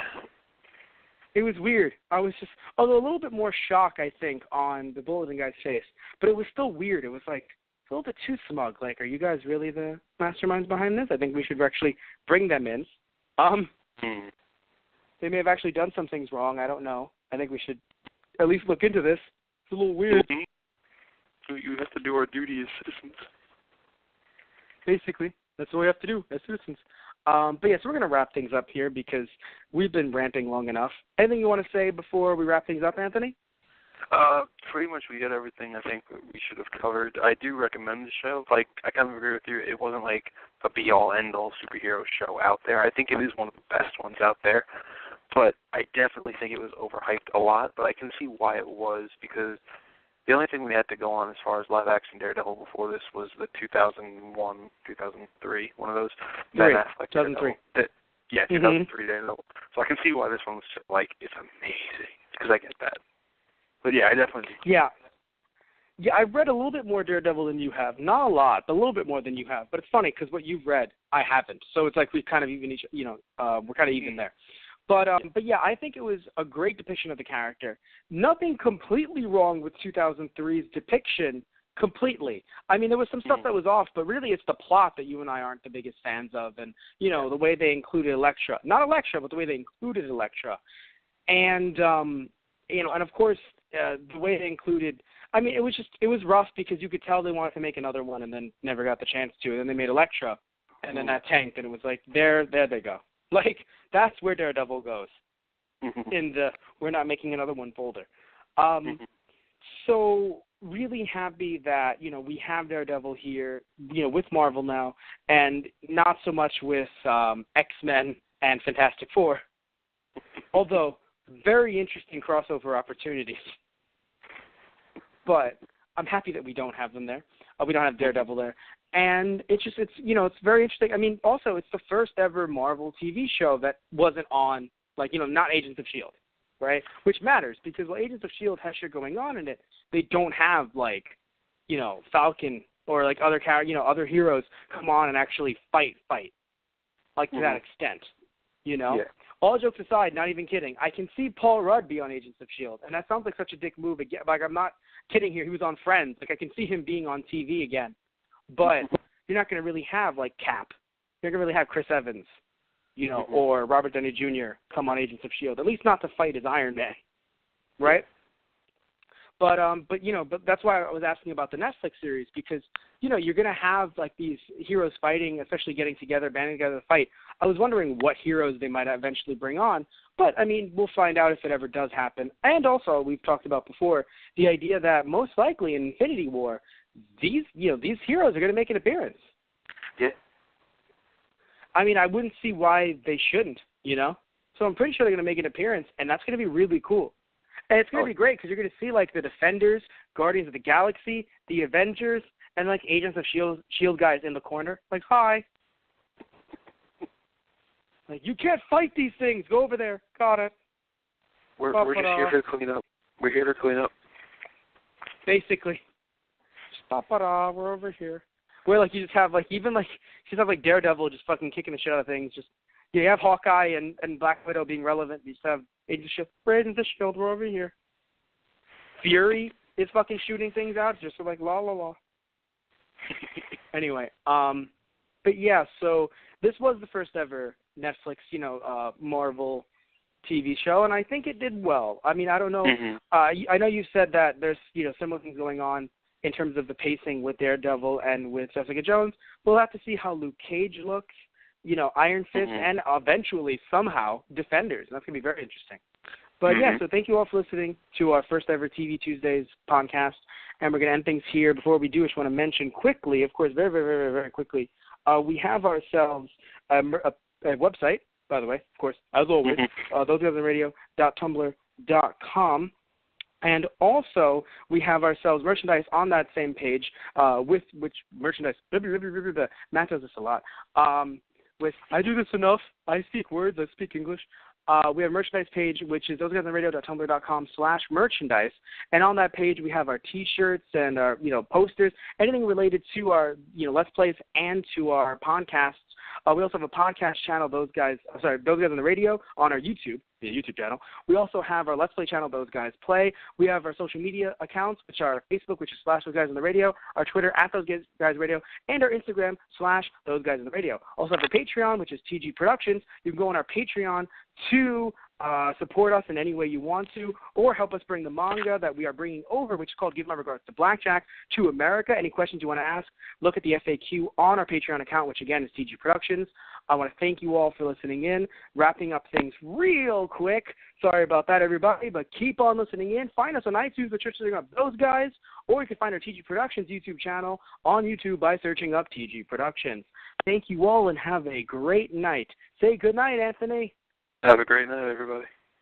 It was weird. I was just, although a little bit more shock, I think, on the bulletin guy's face, but it was still weird. It was like a little bit too smug. Like, are you guys really the masterminds behind this? I think we should actually bring them in. They may have actually done some things wrong. I don't know. I think we should at least look into this. It's a little weird. You have to do our duty as citizens. Basically, that's what we have to do as citizens. But yes, we're going to wrap things up here because we've been ranting long enough. Anything you want to say before we wrap things up, Anthony? Pretty much we got everything I think we should have covered. I do recommend the show. Like, I kind of agree with you. It wasn't like a be-all, end-all superhero show out there. I think it is one of the best ones out there. But I definitely think it was overhyped a lot. But I can see why it was, because the only thing we had to go on as far as live-action Daredevil before this was the 2001, 2003, one of those. 2003. 2003 Daredevil. So I can see why this one was, like, it's amazing, because I get that. But yeah, I definitely... Yeah, I've read a little bit more Daredevil than you have. Not a lot, but a little bit more than you have. But it's funny, because what you've read, I haven't. So it's like we've kind of even, we're kind of even there. But yeah, I think it was a great depiction of the character. Nothing completely wrong with 2003's depiction completely. I mean, there was some stuff that was off, but really it's the plot that you and I aren't the biggest fans of, and, the way they included Elektra. Not Elektra, but the way they included Elektra. And, and of course, the way they included, I mean, it was rough because you could tell they wanted to make another one and then never got the chance to. And then they made Elektra, and then that tanked, and it was like, there they go. Like, that's where Daredevil goes in the we're not making another one folder. So really happy that, we have Daredevil here, with Marvel now, and not so much with X-Men and Fantastic Four, although very interesting crossover opportunities. But I'm happy that we don't have them there. We don't have Daredevil there. And it's very interesting. I mean, also, it's the first ever Marvel TV show that wasn't on, not Agents of S.H.I.E.L.D., right? Which matters, because while Agents of S.H.I.E.L.D. has shit going on in it, they don't have, Falcon or, other heroes come on and actually fight, to that extent, Yeah. All jokes aside, not even kidding, I can see Paul Rudd be on Agents of S.H.I.E.L.D., and that sounds like such a dick move. Again, I'm not kidding here. He was on Friends. I can see him being on TV again. But you're not going to really have, Cap. You're going to really have Chris Evans, or Robert Downey Jr. come on Agents of S.H.I.E.L.D., at least not to fight as Iron Man, right? But that's why I was asking about the Netflix series, because, you're going to have, these heroes fighting, especially getting together, banding together to fight. I was wondering what heroes they might eventually bring on. But, I mean, we'll find out if it ever does happen. And also, we've talked about before, the idea that most likely in Infinity War, these heroes are going to make an appearance. Yeah. I mean, I wouldn't see why they shouldn't, So I'm pretty sure they're going to make an appearance, and that's going to be really cool. And it's going to be great because you're going to see, the Defenders, Guardians of the Galaxy, the Avengers, and, Agents of S.H.I.E.L.D. guys in the corner. Hi. You can't fight these things. Go over there. Got it. We're just here to clean up. We're here to clean up. Basically. We're over here. Where, you just have, Daredevil just fucking kicking the shit out of things. Just, you have Hawkeye and Black Widow being relevant. You just have Agents of S.H.I.E.L.D., we're over here. Fury is fucking shooting things out, just la la la. Anyway, but yeah, so this was the first ever Netflix, Marvel TV show, and I think it did well. I mean, I don't know. I know you said that there's, similar things going on in terms of the pacing with Daredevil and with Jessica Jones. We'll have to see how Luke Cage looks, Iron Fist, and eventually, somehow, Defenders. That's going to be very interesting. But, yeah, so thank you all for listening to our first ever TV Tuesdays podcast. And we're going to end things here. Before we do, I just want to mention quickly, of course, very, very, very, very quickly, we have ourselves a website, by the way, of course, as always, thoseguysonthenradio.tumblr.com. And also, we have ourselves merchandise on that same page, with which merchandise, Matt does this a lot, I do this enough, I speak words, I speak English, we have a merchandise page, which is thoseguysintheradio.tumblr.com/merchandise. And on that page, we have our T-shirts and our, posters, anything related to our, Let's Plays and to our podcasts. We also have a podcast channel, Those Guys on the Radio, on our YouTube channel. We also have our Let's Play channel, Those Guys Play. We have our social media accounts, which are Facebook, which is /Those Guys on the Radio, our Twitter @Those Guys Radio, and our Instagram /Those Guys on the Radio. Also have a Patreon, which is TG Productions. You can go on our Patreon to support us in any way you want to, or help us bring the manga that we are bringing over, which is called Give My Regards to Blackjack, to America. Any questions you want to ask, look at the FAQ on our Patreon account, which again is TG Productions. I want to thank you all for listening in. Wrapping up things real quick. Sorry about that, everybody, but keep on listening in. Find us on iTunes by searching up Those Guys, or you can find our TG Productions YouTube channel on YouTube by searching up TG Productions. Thank you all and have a great night. Say good night, Anthony. Have a great night, everybody.